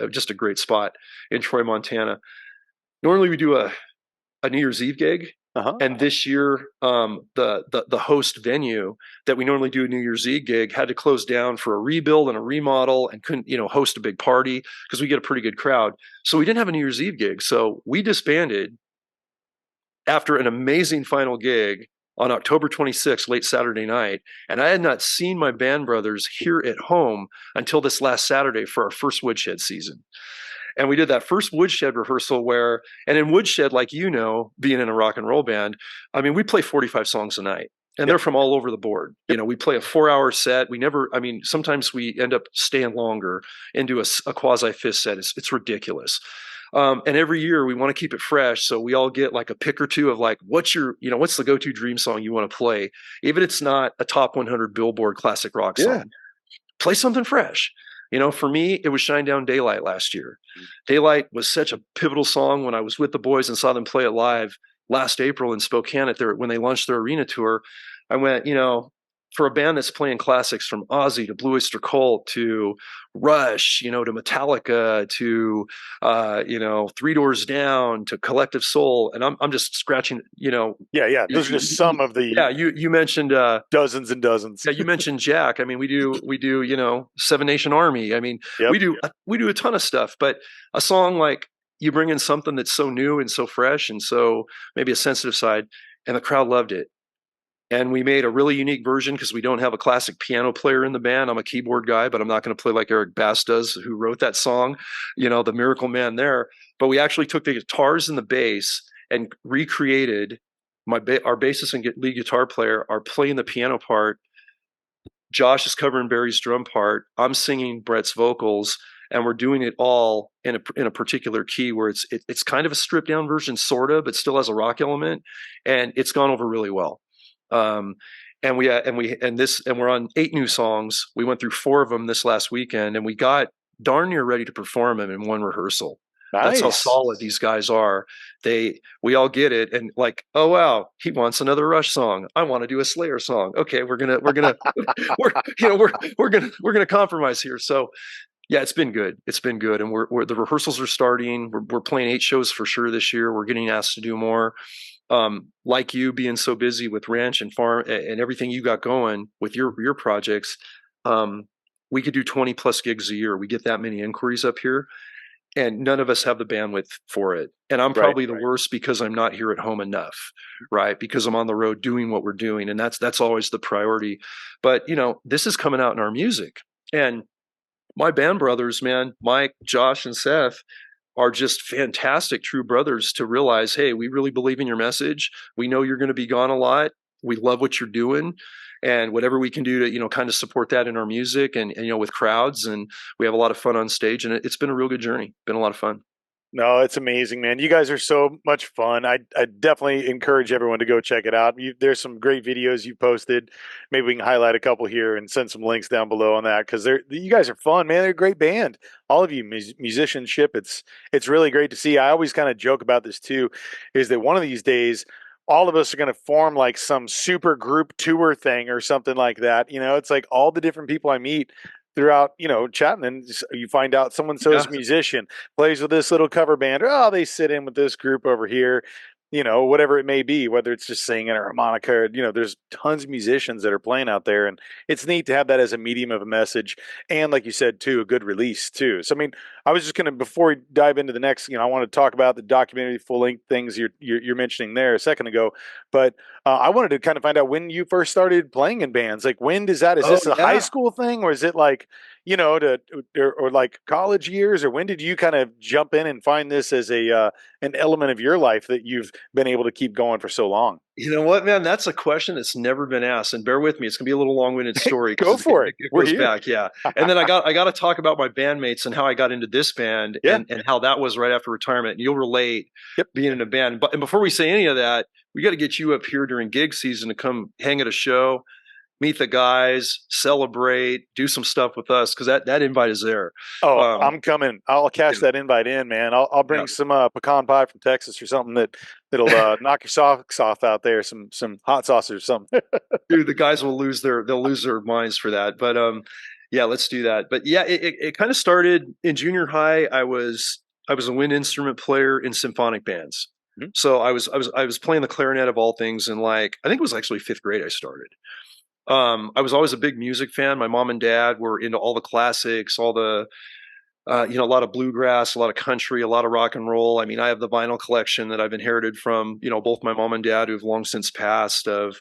Just a great spot in Troy, Montana. Normally we do a New Year's Eve gig. And this year, the host venue that we normally do a New Year's Eve gig had to close down for a rebuild and a remodel, and couldn't, host a big party because we get a pretty good crowd. So we didn't have a New Year's Eve gig. So we disbanded after an amazing final gig on October 26th, late Saturday night. And I had not seen my band brothers here at home until this last Saturday for our first Woodshed season. And we did that first Woodshed rehearsal and in Woodshed, like, being in a rock and roll band, I mean, we play 45 songs a night. And they're from all over the board. We play a 4-hour set. Sometimes we end up staying longer into a quasi-fifth set. It's ridiculous. And every year we want to keep it fresh. So we all get like a pick or two of like, what's the go-to dream song you want to play? Even if it's not a top 100 Billboard classic rock song, play something fresh. For me, it was Shine Down Daylight last year. Daylight was such a pivotal song when I was with the boys and saw them play it live last April in Spokane when they launched their arena tour. I went, for a band that's playing classics from Ozzy to Blue Oyster Cult to Rush, to Metallica to Three Doors Down to Collective Soul, and I'm just scratching, Yeah. Those are just some of the yeah, you mentioned dozens and dozens. yeah, you mentioned Jack. I mean, we do Seven Nation Army. I mean, Yep. we do a ton of stuff, but a song like you bring in something that's so new and so fresh and so maybe a sensitive side, and the crowd loved it. And we made a really unique version because we don't have a classic piano player in the band. I'm a keyboard guy, but I'm not going to play like Eric Bass does, who wrote that song, the Miracle Man there. But we actually took the guitars and the bass and recreated our bassist and lead guitar player are playing the piano part. Josh is covering Barry's drum part. I'm singing Brett's vocals, and we're doing it all in a particular key where it's kind of a stripped down version, sort of, but still has a rock element, and it's gone over really well. And we're on 8 new songs. We went through 4 of them this last weekend, and we got darn near ready to perform them in one rehearsal. That's how Nice. solid these guys are. We all get it, and like, oh wow, he wants another Rush song. I want to do a Slayer song. Okay, we're gonna we're gonna compromise here. So yeah, it's been good. It's been good, and the rehearsals are starting. We're playing 8 shows for sure this year. We're getting asked to do more. Like you being so busy with ranch and farm and everything you got going with your projects, we could do 20 plus gigs a year. We get that many inquiries up here, and none of us have the bandwidth for it. And I'm probably the worst because I'm not here at home enough, right? Because I'm on the road doing what we're doing, and that's always the priority. But this is coming out in our music, and my band brothers, man, Mike, Josh, and Seth, are just fantastic true brothers to realize, hey, we really believe in your message. We know you're going to be gone a lot. We love what you're doing, and whatever we can do to kind of support that in our music and with crowds, and we have a lot of fun on stage, and it's been a real good journey. Been a lot of fun. No, it's amazing, man. You guys are so much fun. I definitely encourage everyone to go check it out. There's some great videos you posted. Maybe we can highlight a couple here and send some links down below on that because you guys are fun, man. They're a great band. All of you, musicianship. It's really great to see. I always kind of joke about this too, is that one of these days all of us are going to form like some super group tour thing or something like that. It's like all the different people I meet throughout, chatting, and you find out someone so's a musician, plays with this little cover band, or they sit in with this group over here, whatever it may be, whether it's just singing or harmonica, or, there's tons of musicians that are playing out there, and it's neat to have that as a medium of a message, and like you said too, a good release too. So I mean, I was just gonna, before we dive into the next, I want to talk about the documentary full length things you're mentioning there a second ago, but I wanted to kind of find out when you first started playing in bands. Like, when does that? Is this a high school thing, or is it like, or like college years, or when did you kind of jump in and find this as an element of your life that you've been able to keep going for so long? You know what, man? That's a question that's never been asked, and bear with me; it's gonna be a little long-winded story. Go for it. It goes back, yeah. And then I got to talk about my bandmates and how I got into this band, and how that was right after retirement. And you'll relate, being in a band. And before we say any of that, we got to get you up here during gig season to come hang at a show, meet the guys, celebrate, do some stuff with us, because that invite is there. I'm coming. I'll cash that invite in, man. I'll bring some pecan pie from Texas or something that'll knock your socks off out there. Some hot sauce or something. Dude, the guys will they'll lose their minds for that. But yeah, let's do that. But yeah, it kind of started in junior high. I was a wind instrument player in symphonic bands. Mm-hmm. So I was playing the clarinet of all things, and like I think it was actually 5th grade I started. I was always a big music fan. My mom and dad were into all the classics, all the a lot of bluegrass, a lot of country, a lot of rock and roll. I mean, I have the vinyl collection that I've inherited from, both my mom and dad, who've long since passed, of,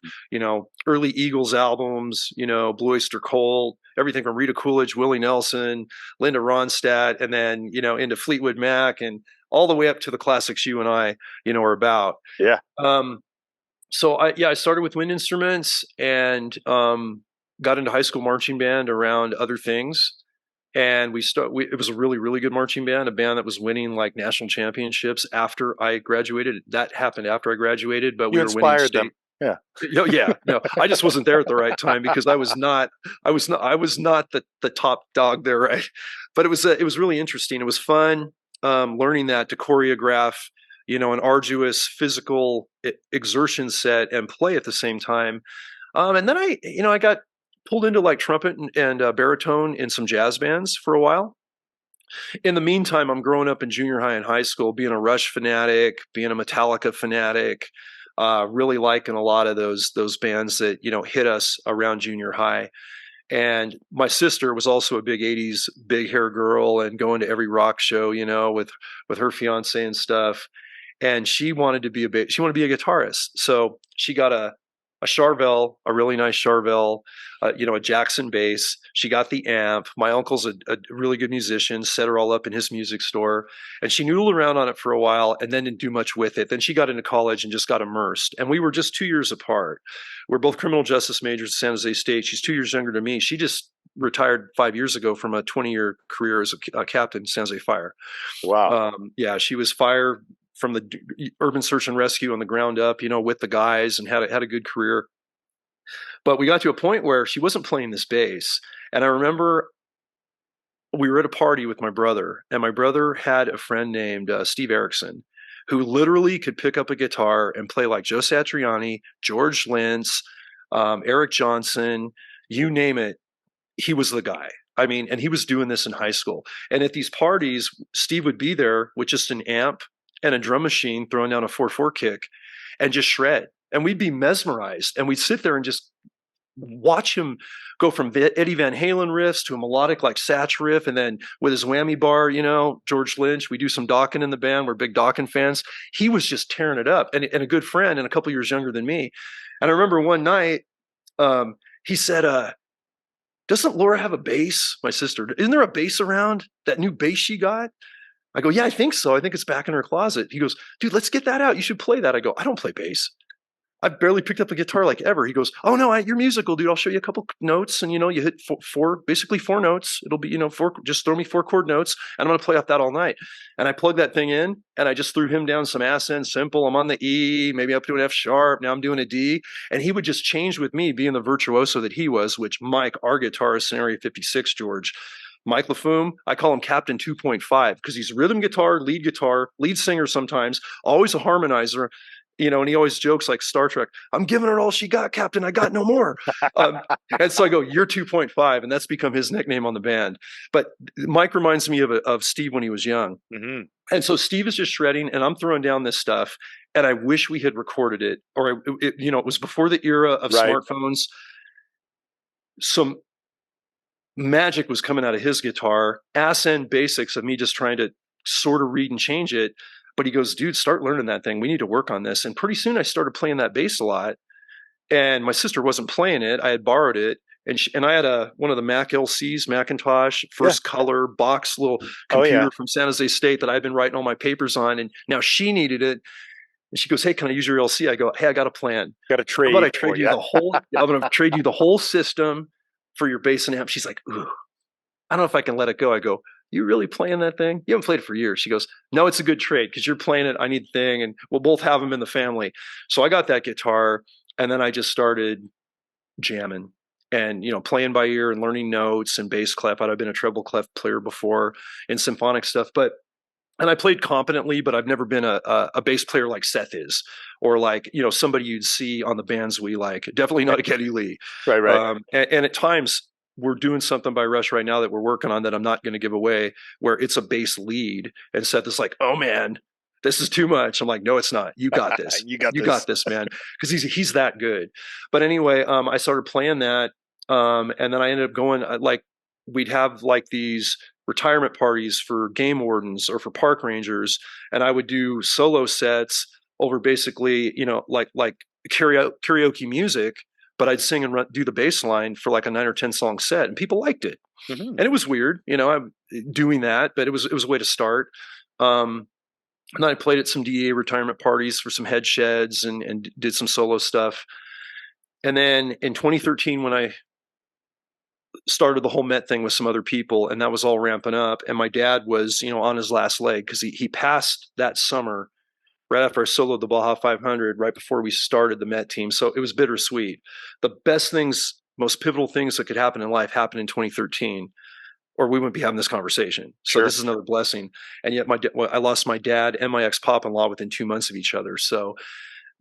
early Eagles albums, Blue Oyster Cult, everything from Rita Coolidge, Willie Nelson, Linda Ronstadt, and then, into Fleetwood Mac, and all the way up to the classics you and I, are about. Yeah. So I started with wind instruments and got into high school marching band around other things. And it was a really, really good marching band, a band that was winning like national championships after I graduated. That happened after I graduated, but we were winning state. Yeah. Yeah, no, I just wasn't there at the right time because I was not the top dog there, right? But it was really interesting. It was fun learning that to choreograph, an arduous physical exertion set and play at the same time. And then I got pulled into like trumpet and baritone in some jazz bands for a while. In the meantime, I'm growing up in junior high and high school, being a Rush fanatic, being a Metallica fanatic, really liking a lot of those bands that hit us around junior high. And my sister was also a big '80s big hair girl and going to every rock show, with her fiance and stuff. And she wanted to be a guitarist, so she got a Charvel, a really nice Charvel, a Jackson bass. She got the amp. My uncle's a really good musician, set her all up in his music store. And she noodled around on it for a while and then didn't do much with it. Then she got into college and just got immersed. And we were just 2 years apart. We're both criminal justice majors at San Jose State. She's 2 years younger than me. She just retired 5 years ago from a 20-year career as a captain, San Jose Fire. Wow. Yeah, she was fire from the urban search and rescue on the ground up, with the guys, and had a good career. But we got to a point where she wasn't playing this bass. And I remember we were at a party with my brother, and my brother had a friend named Steve Erickson, who literally could pick up a guitar and play like Joe Satriani, George Lentz, Eric Johnson, you name it. He was the guy. I mean, and he was doing this in high school. And at these parties, Steve would be there with just an amp and a drum machine throwing down a 4/4 kick and just shred. And we'd be mesmerized. And we'd sit there and just watch him go from Eddie Van Halen riffs to a melodic like Satch riff. And then with his whammy bar, George Lynch, we do some Dokken in the band. We're big Dokken fans. He was just tearing it up, and a good friend and a couple years younger than me. And I remember one night, he said, doesn't Laura have a bass? My sister, isn't there a bass around? That new bass she got? I go, yeah, I think so. I think it's back in her closet. He goes, dude, let's get that out. You should play that. I go, I don't play bass. I've barely picked up a guitar like ever. He goes, oh no, you're musical, dude. I'll show you a couple notes, and you hit basically four notes. It'll be four. Just throw me 4 chord notes, and I'm gonna play off that all night. And I plugged that thing in, and I just threw him down some ascend simple. I'm on the E, maybe up to an F sharp. Now I'm doing a D, and he would just change with me, being the virtuoso that he was. Which Mike, our guitarist in Area 56, George. Mike LaFume, I call him Captain 2.5 because he's rhythm guitar, lead singer sometimes, always a harmonizer. And he always jokes like Star Trek, I'm giving her all she got, Captain. I got no more. And so I go, you're 2.5. And that's become his nickname on the band. But Mike reminds me of Steve when he was young. Mm-hmm. And so Steve is just shredding, and I'm throwing down this stuff. And I wish we had recorded it, or it was before the era of smartphones. Some magic was coming out of his guitar, ass end basics of me just trying to sort of read and change it. But he goes, dude, start learning that thing. We need to work on this. And pretty soon I started playing that bass a lot. And my sister wasn't playing it. I had borrowed it. And I had one of the Mac LCs, Macintosh, first color box little computer from San Jose State that I've been writing all my papers on. And now she needed it. And she goes, hey, can I use your LC? I go, hey, I got a plan. Got a trade. How about I trade you the whole, I'm going to trade you the whole system for your bass and amp. She's like, ooh, I don't know if I can let it go. I go, you really playing that thing? You haven't played it for years. She goes, no, it's a good trade because you're playing it. I need the thing, and we'll both have them in the family. So I got that guitar, and then I just started jamming and, playing by ear and learning notes and bass clef. I've been a treble clef player before in symphonic stuff, and I played competently, but I've never been a bass player like Seth is, or like, somebody you'd see on the bands we like. Definitely not a Geddy Lee. Right. And at times, we're doing something by Rush right now that we're working on that I'm not going to give away, where it's a bass lead, and Seth is like, oh man, this is too much. I'm like, no, it's not. You got this. you got this, man. Because he's that good. But anyway, I started playing that. And then I ended up going, we'd have like these retirement parties for game wardens or for park rangers. And I would do solo sets over basically, like karaoke music. But I'd sing and do the bass line for like a 9 or 10 song set, and people liked it. Mm-hmm. And it was weird, I'm doing that, but it was a way to start. And then I played at some DEA retirement parties for some head sheds and did some solo stuff. And then in 2013, when I started the whole Met thing with some other people, and that was all ramping up, and my dad was, on his last leg because he passed that summer right after I soloed the Baja 500, right before we started the Met team. So it was bittersweet. The best things, most pivotal things that could happen in life happened in 2013, or we wouldn't be having this conversation. So Sure. this is another blessing. And yet I lost my dad and my ex-pop-in-law within 2 months of each other. So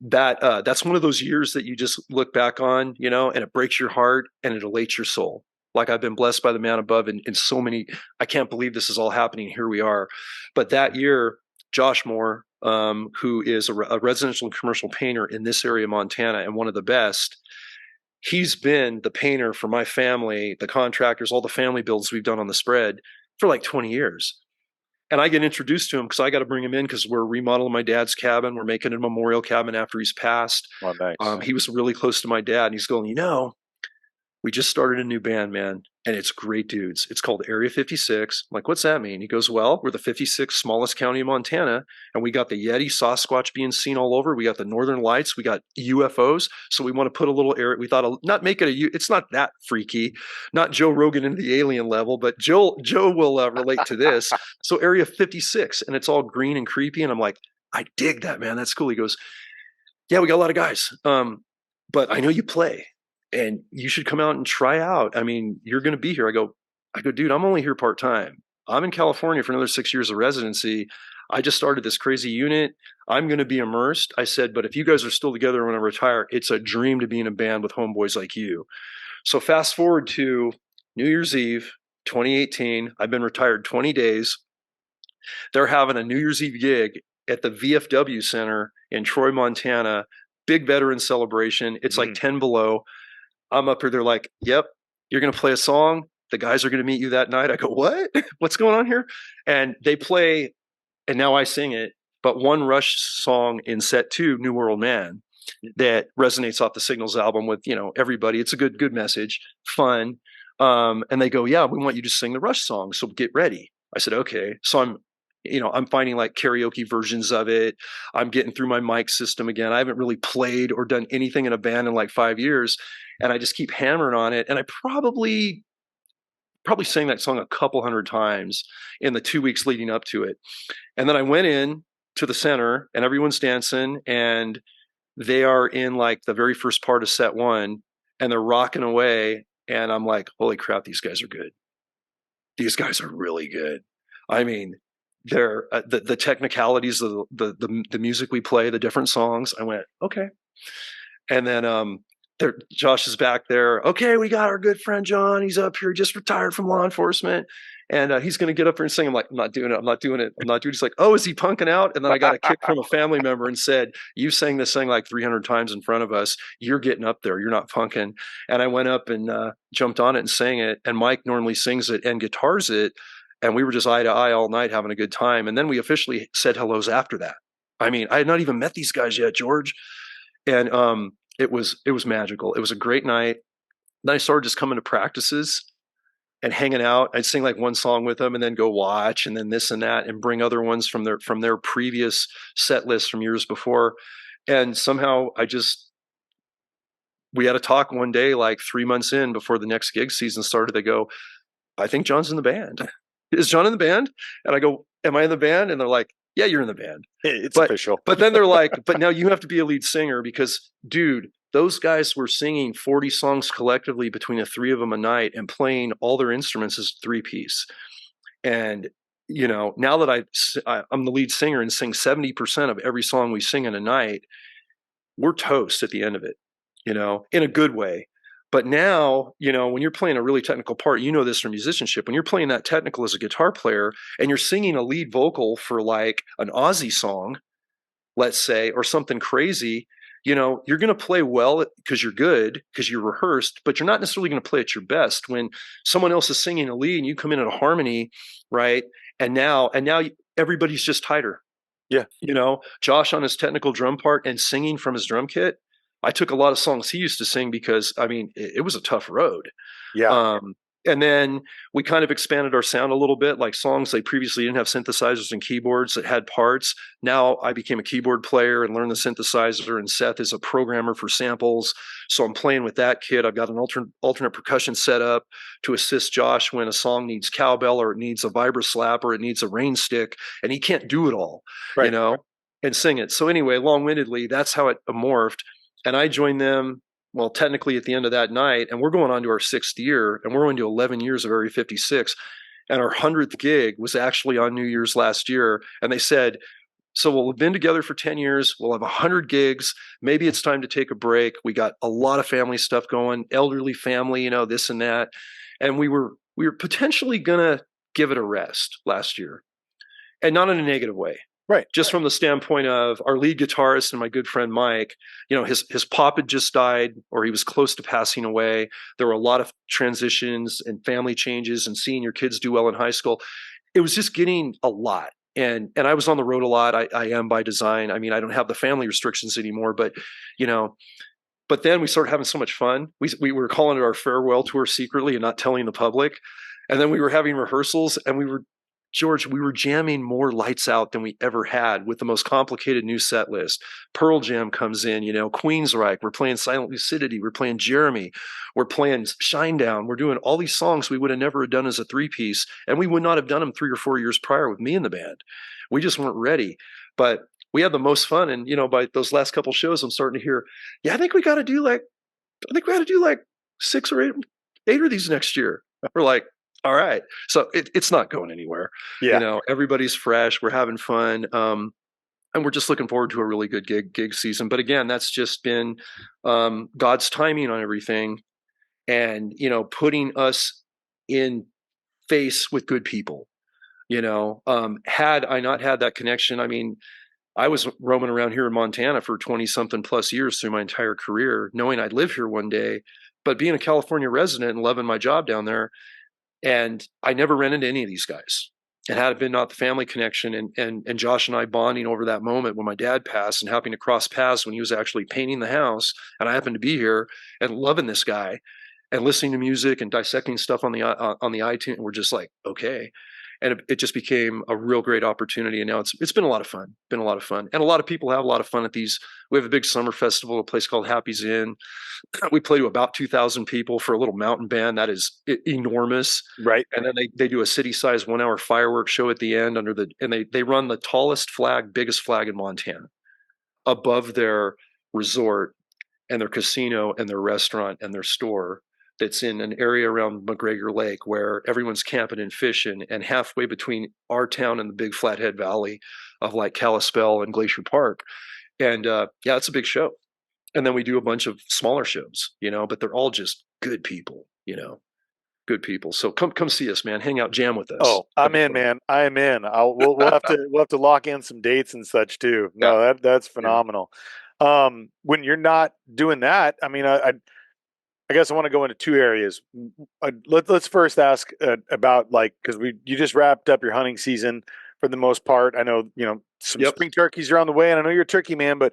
that's one of those years that you just look back on, and it breaks your heart and it elates your soul. Like, I've been blessed by the man above in so many, I can't believe this is all happening. Here we are. But that year, Josh Moore, who is a residential and commercial painter in this area of Montana and one of the best, he's been the painter for my family, the contractors, all the family builds we've done on the spread for like 20 years. And I get introduced to him because I got to bring him in because we're remodeling my dad's cabin. We're making a memorial cabin after he's passed. Oh, nice. He was really close to my dad, and he's going, we just started a new band, man, and it's great dudes. It's called Area 56. I'm like, what's that mean? He goes, well, we're the 56th smallest county in Montana, and we got the Yeti, Sasquatch being seen all over. We got the Northern Lights. We got UFOs. So we want to put a little area. We thought, not make it it's not that freaky, not Joe Rogan into the alien level, but Joe will relate to this. So Area 56, and it's all green and creepy. And I'm like, I dig that, man. That's cool. He goes, yeah, we got a lot of guys. But I know you play. And you should come out and try out. I mean, you're going to be here. I go, dude, I'm only here part-time. I'm in California for another 6 years of residency. I just started this crazy unit. I'm going to be immersed. I said, but if you guys are still together when I retire, it's a dream to be in a band with homeboys like you. So fast forward to New Year's Eve, 2018. I've been retired 20 days. They're having a New Year's Eve gig at the VFW Center in Troy, Montana. Big veteran celebration. It's like 10 below. I'm up here. They're like, yep, you're going to play a song. The guys are going to meet you that night. I go, what? What's going on here? And they play, and now I sing it, but one Rush song in set 2, New World Man, that resonates off the Signals album with, everybody. It's a good message, fun. And they go, yeah, we want you to sing the Rush song. So get ready. I said, okay. So I'm finding like karaoke versions of it. I'm getting through my mic system again. I haven't really played or done anything in a band in like 5 years. And I just keep hammering on it. And I probably sang that song a couple hundred times in the 2 weeks leading up to it. And then I went in to the center and everyone's dancing and they are in like the very first part of set 1 and they're rocking away. And I'm like, holy crap, these guys are good. These guys are really good. I mean, they're the technicalities of the music we play, the different songs. I went, okay. And then Josh is back there. Okay, we got our good friend John. He's up here, just retired from law enforcement. And he's going to get up here and sing. I'm like, I'm not doing it. I'm not doing it. I'm not doing it. He's like, oh, is he punking out? And then I got a kick from a family member and said, you sang this thing like 300 times in front of us. You're getting up there. You're not punking. And I went up and jumped on it and sang it. And Mike normally sings it and guitars it. And we were just eye to eye all night having a good time. And then we officially said hellos after that. I mean, I had not even met these guys yet, George. And it was magical. It was a great night. Then I started just coming to practices and hanging out. I'd sing like one song with them and then go watch and then this and that and bring other ones from their previous set lists from years before. And somehow we had a talk one day, like 3 months in before the next gig season started. They go, I think John's in the band. Is John in the band? And I go, am I in the band? And they're like, yeah, you're in the band. It's official. But then they're like, but now you have to be a lead singer because, dude, those guys were singing 40 songs collectively between the 3 of them a night and playing all their instruments as 3-piece. And, now that I'm the lead singer and sing 70% of every song we sing in a night, we're toast at the end of it, in a good way. But now, when you're playing a really technical part, this from musicianship, when you're playing that technical as a guitar player and you're singing a lead vocal for like an Aussie song, let's say, or something crazy, you're going to play well because you're good, because you're rehearsed, but you're not necessarily going to play at your best when someone else is singing a lead and you come in at a harmony, right? And now everybody's just tighter. Yeah. Josh on his technical drum part and singing from his drum kit. I took a lot of songs he used to sing because, I mean, it was a tough road. Yeah. And then we kind of expanded our sound a little bit, like songs they previously didn't have synthesizers and keyboards that had parts. Now I became a keyboard player and learned the synthesizer, and Seth is a programmer for samples. So I'm playing with that kit. I've got an alternate percussion set up to assist Josh when a song needs cowbell or it needs a vibra slap or it needs a rain stick, and he can't do it all, Right. and sing it. So anyway, long-windedly, that's how it morphed. And I joined them, well, technically at the end of that night, and we're going on to our 6th year, and we're going to 11 years of Area 56. And our 100th gig was actually on New Year's last year. And they said, so we'll have been together for 10 years. We'll have 100 gigs. Maybe it's time to take a break. We got a lot of family stuff going, elderly family, this and that. And we were potentially going to give it a rest last year, and not in a negative way. Right. Just from the standpoint of our lead guitarist and my good friend Mike, his pop had just died, or he was close to passing away. There were a lot of transitions and family changes and seeing your kids do well in high school. It was just getting a lot. And I was on the road a lot. I am by design. I mean, I don't have the family restrictions anymore, but then we started having so much fun. We were calling it our farewell tour secretly and not telling the public. And then we were having rehearsals, and we were jamming more lights out than we ever had with the most complicated new set list. Pearl Jam comes in, Queensryche, we're playing Silent Lucidity, we're playing Jeremy, we're playing Shinedown, we're doing all these songs we would have never done as a 3-piece, and we would not have done them 3 or 4 years prior with me in the band. We just weren't ready. But we had the most fun, and by those last couple shows, I'm starting to hear, I think we got to do like 6 or 8 of these next year. We're like, all right. So it's not going anywhere. Yeah. Everybody's fresh. We're having fun. And we're just looking forward to a really good gig season. But again, that's just been God's timing on everything, and, putting us in face with good people. Had I not had that connection, I mean, I was roaming around here in Montana for 20 something plus years through my entire career, knowing I'd live here one day, but being a California resident and loving my job down there. And I never ran into any of these guys. It had been not the family connection, and Josh and I bonding over that moment when my dad passed, and happening to cross paths when he was actually painting the house, and I happened to be here and loving this guy and listening to music and dissecting stuff on the iTunes. And we're just like, okay. And it just became a real great opportunity. And now it's been a lot of fun. Been a lot of fun, and a lot of people have a lot of fun at these. We have a big summer festival, a place called Happy's Inn. We play to about 2,000 people for a little mountain band that is enormous. Right. And then they do a city-sized 1-hour fireworks show at the end and they run the tallest flag, biggest flag in Montana above their resort and their casino and their restaurant and their store. That's in an area around McGregor Lake where everyone's camping and fishing, and halfway between our town and the big Flathead Valley of like Kalispell and Glacier Park. And it's a big show. And then we do a bunch of smaller shows, but they're all just good people, good people. So come see us, man. Hang out, jam with us. Oh, I'm in, man. I am in. We'll have to lock in some dates and such too. No, that's phenomenal. When you're not doing that, I mean, I guess I want to go into 2 areas. Let's first ask about, like, because you just wrapped up your hunting season for the most part. I know some spring turkeys are on the way, and I know you're a turkey man, but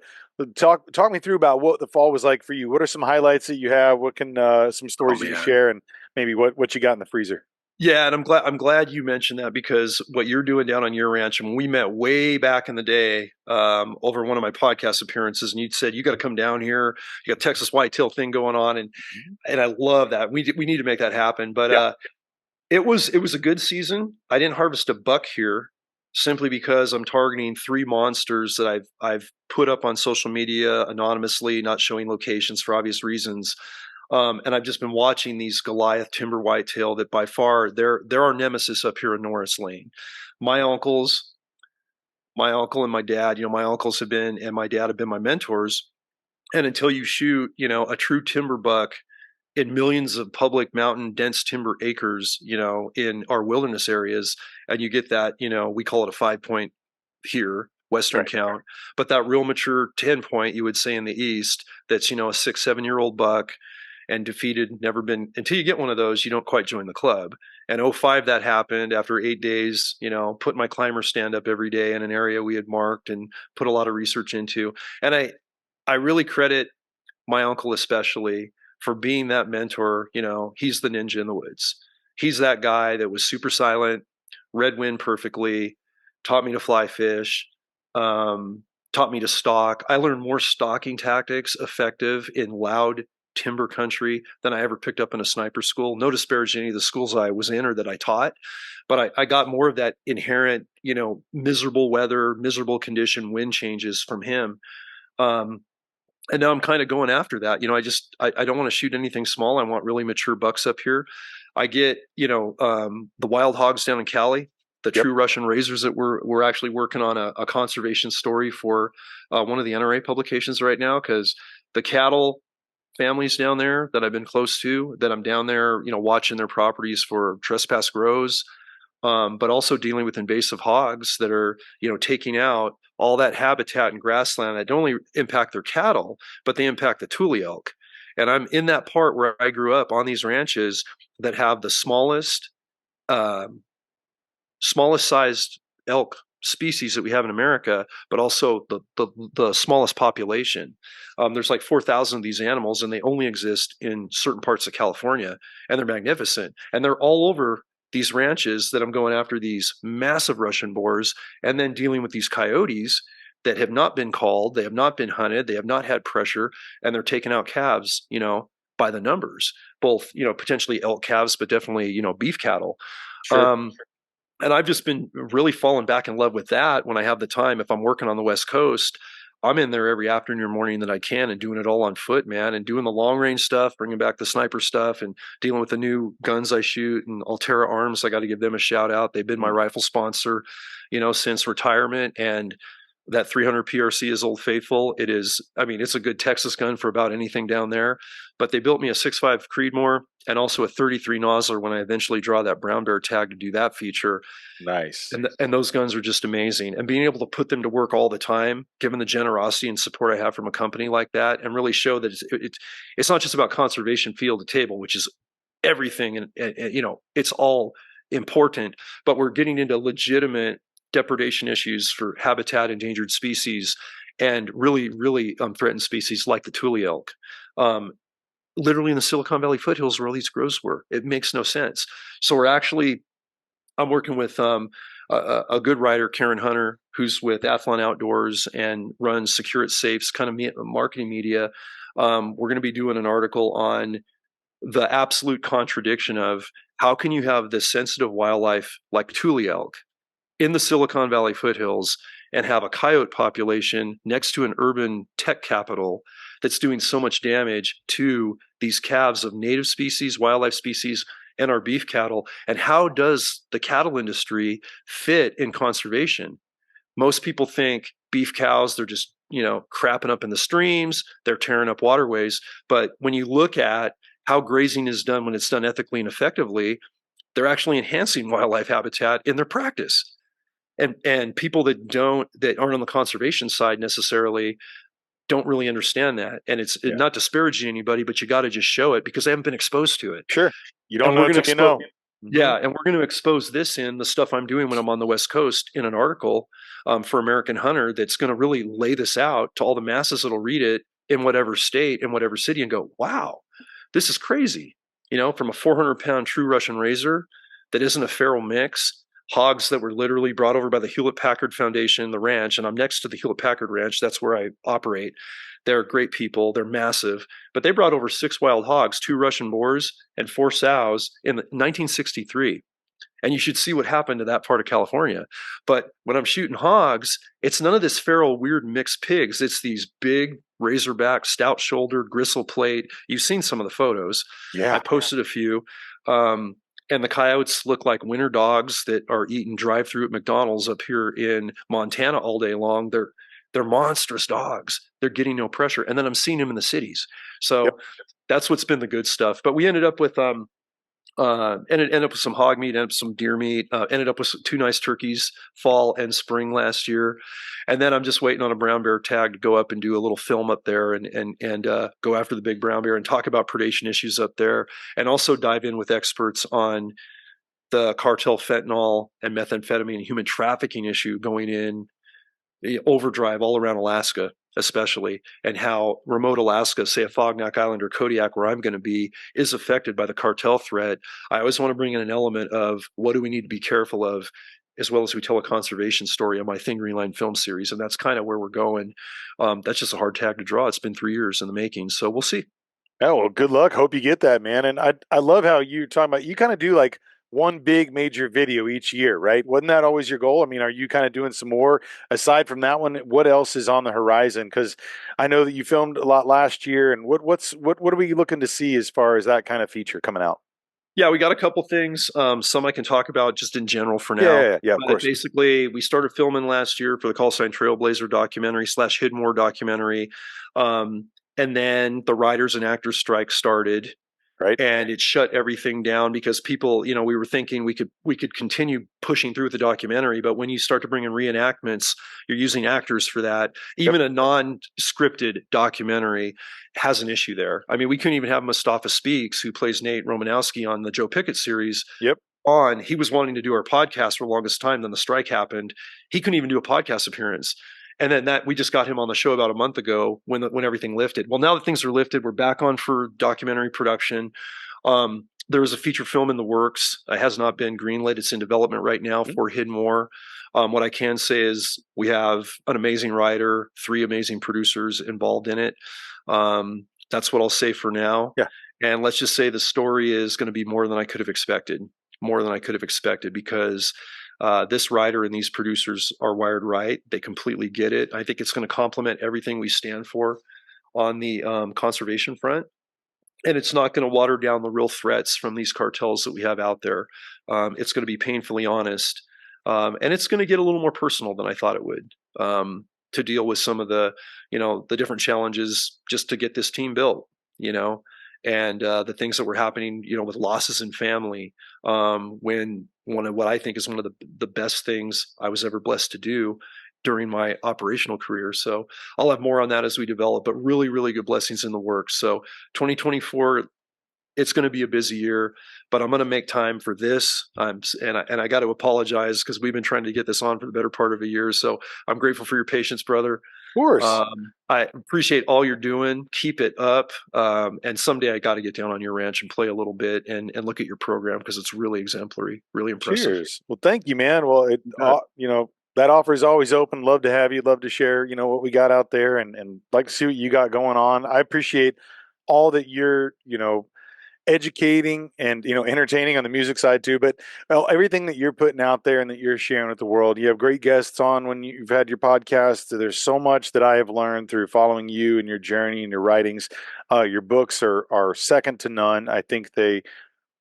talk me through about what the fall was like for you. What are some highlights that you have? What can some stories you can share, and maybe what you got in the freezer? Yeah, and I'm glad you mentioned that, because what you're doing down on your ranch, and we met way back in the day over one of my podcast appearances, and you said you got to come down here. You got Texas whitetail thing going on, and I love that. We need to make that happen. But it was a good season. I didn't harvest a buck here simply because I'm targeting 3 monsters that I've put up on social media anonymously, not showing locations for obvious reasons. And I've just been watching these Goliath timber whitetail that by far they're our nemesis up here in Norris Lane. My uncle and my dad, my uncles have been, and my dad have been my mentors. And until you shoot, a true timber buck in millions of public mountain dense timber acres, in our wilderness areas, and you get that, we call it a 5-point here, Western count, but that real mature 10-point, you would say in the East, that's, a 6-7-year-old buck and defeated, never been, until you get one of those, you don't quite join the club. And 05, that happened after 8 days, put my climber stand up every day in an area we had marked and put a lot of research into. And I really credit my uncle especially for being that mentor. He's the ninja in the woods. He's that guy that was super silent, read wind perfectly, taught me to fly fish, taught me to stalk. I learned more stalking tactics effective in loud timber country than I ever picked up in a sniper school. No disparage to any of the schools I was in or that I taught, but I got more of that inherent, miserable weather, miserable condition, wind changes from him. Um, and now I'm kind of going after that. I don't want to shoot anything small. I want really mature bucks up here. I get, the wild hogs down in Cali, the Yep. true Russian razors that we're actually working on a conservation story for one of the NRA publications right now, because the cattle families down there that I've been close to, that I'm down there, watching their properties for trespass grows, but also dealing with invasive hogs that are, taking out all that habitat and grassland that don't only impact their cattle, but they impact the tule elk. And I'm in that part where I grew up on these ranches that have the um, smallest sized elk species that we have in America, but also the smallest population. There's like 4,000 of these animals, and they only exist in certain parts of California, and they're magnificent. And they're all over these ranches that I'm going after these massive Russian boars, and then dealing with these coyotes that have not been called, they have not been hunted, they have not had pressure, and they're taking out calves, by the numbers, both, potentially elk calves, but definitely, beef cattle. Sure. Um, and I've just been really falling back in love with that when I have the time. If I'm working on the West Coast, I'm in there every afternoon or morning that I can and doing it all on foot, man, and doing the long range stuff, bringing back the sniper stuff and dealing with the new guns I shoot. And Altera Arms, I got to give them a shout out. They've been my rifle sponsor, since retirement. And that 300 PRC is Old Faithful. It is, I mean, it's a good Texas gun for about anything down there. But they built me a 6.5 Creedmoor and also a 33 Nosler when I eventually draw that brown bear tag to do that feature. Nice. And those guns are just amazing. And being able to put them to work all the time, given the generosity and support I have from a company like that, and really show that it's not just about conservation field to table, which is everything, and it's all important, but we're getting into legitimate depredation issues for habitat endangered species and really, really threatened species like the tule elk. Literally in the Silicon Valley foothills where all these groves were. It makes no sense. So I'm working with a good writer, Karen Hunter, who's with Athlon Outdoors and runs Secure It Safe's kind of marketing media. We're going to be doing an article on the absolute contradiction of how can you have this sensitive wildlife like tule elk in the Silicon Valley foothills and have a coyote population next to an urban tech capital that's doing so much damage to these calves of native species, wildlife species, and our beef cattle. And how does the cattle industry fit in conservation? Most people think beef cows, they're just, crapping up in the streams, they're tearing up waterways. But when you look at how grazing is done when it's done ethically and effectively, they're actually enhancing wildlife habitat in their practice. And people that aren't on the conservation side necessarily don't really understand that. And it's Yeah. not disparaging anybody, but you got to just show it because they haven't been exposed to it. Sure. You don't And know we're going until to you know. yeah, and we're going to expose this in the stuff I'm doing when I'm on the West Coast in an article for American Hunter that's going to really lay this out to all the masses that'll read it in whatever state, in whatever city, and go, wow, this is crazy. From a 400-pound true Russian razor that isn't a feral mix, hogs that were literally brought over by the Hewlett Packard Foundation, the ranch, and I'm next to the Hewlett Packard Ranch. That's where I operate. They're great people. They're massive. But they brought over 6 wild hogs, 2 Russian boars, and 4 sows in 1963. And you should see what happened to that part of California. But when I'm shooting hogs, it's none of this feral, weird mixed pigs. It's these big razorback, stout-shouldered, gristle plate. You've seen some of the photos. Yeah. I posted a few. And the coyotes look like winter dogs that are eating drive-through at McDonald's up here in Montana all day long. They're monstrous dogs. They're getting no pressure. And then I'm seeing them in the cities. So Yep. that's what's been the good stuff. But we ended up with ended up with some hog meat, ended up with some deer meat, ended up with 2 nice turkeys fall and spring last year. And then I'm just waiting on a brown bear tag to go up and do a little film up there and go after the big brown bear and talk about predation issues up there, and also dive in with experts on the cartel fentanyl and methamphetamine and human trafficking issue going in overdrive all around Alaska, especially, and how remote Alaska, say a Fognak Island or Kodiak, where I'm going to be, is affected by the cartel threat. I always want to bring in an element of what do we need to be careful of, as well as we tell a conservation story on my Thin Green Line film series. And that's kind of where we're going. That's just a hard tag to draw. It's been 3 years in the making. So we'll see. Oh, well, good luck. Hope you get that, man. And I love how you talking about you kind of do like one big major video each year, right? Wasn't that always your goal? I mean, are you kind of doing some more aside from that one? What else is on the horizon? Because I know that you filmed a lot last year, and what are we looking to see as far as that kind of feature coming out? Yeah, we got a couple things. Some I can talk about just in general for Yeah, now. yeah, yeah, of But course. basically, we started filming last year for the Call Sign Trailblazer documentary slash Hidden War documentary. And then the writers and actors strike started, Right. and it shut everything down because people, we were thinking we could continue pushing through with the documentary, but when you start to bring in reenactments, you're using actors for that. Yep. Even a non-scripted documentary has an issue there. I mean, we couldn't even have Mustafa Speaks, who plays Nate Romanowski on the Joe Pickett series, Yep. on. He was wanting to do our podcast for the longest time. Then the strike happened. He couldn't even do a podcast appearance. And then that we just got him on the show about a month ago when everything lifted. Well, now that things are lifted, we're back on for documentary production. There is a feature film in the works. It has not been greenlit. It's in development right now Mhm. for Hidden War. What I can say is we have an amazing writer, three amazing producers involved in it. That's what I'll say for now. Yeah. And let's just say the story is going to be more than I could have expected, more than I could have expected, because this writer and these producers are wired right. They completely get it. I think it's going to complement everything we stand for on the conservation front. And it's not going to water down the real threats from these cartels that we have out there. It's going to be painfully honest. And it's going to get a little more personal than I thought it would, to deal with some of the different challenges just to get this team built, you know, and the things that were happening, with losses in family. When one of what I think is one of the best things I was ever blessed to do during my operational career. So I'll have more on that as we develop, but really, really good blessings in the works. So 2024, it's going to be a busy year, but I'm going to make time for this. And I got to apologize because we've been trying to get this on for the better part of a year. So I'm grateful for your patience, brother. Of course. I appreciate all you're doing. Keep it up. And someday I got to get down on your ranch and play a little bit and look at your program because it's really exemplary, really impressive. Cheers. Well, thank you, man. Well, Good. that offer is always open. Love to have you. Love to share, what we got out there and like to see what you got going on. I appreciate all that you're, educating and, entertaining on the music side too. But well, everything that you're putting out there and that you're sharing with the world, you have great guests on when you've had your podcast. There's so much that I have learned through following you and your journey and your writings. Your books are second to none. I think they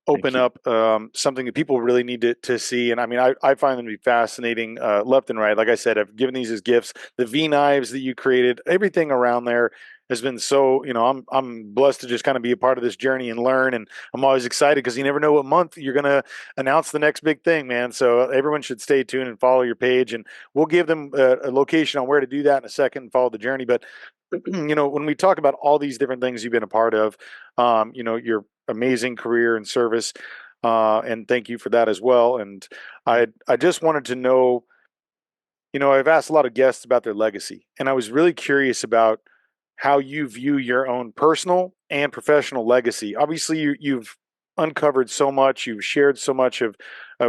Thank open you. up something that people really need to see. And I mean, I find them to be fascinating left and right. Like I said, I've given these as gifts. The V knives that you created, everything around there has been so, I'm blessed to just kind of be a part of this journey and learn. And I'm always excited because you never know what month you're going to announce the next big thing, man. So everyone should stay tuned and follow your page. And we'll give them a location on where to do that in a second and follow the journey. But when we talk about all these different things you've been a part of, your amazing career and service, and thank you for that as well. And I just wanted to know, I've asked a lot of guests about their legacy, and I was really curious about how you view your own personal and professional legacy. Obviously, you've uncovered so much, you've shared so much of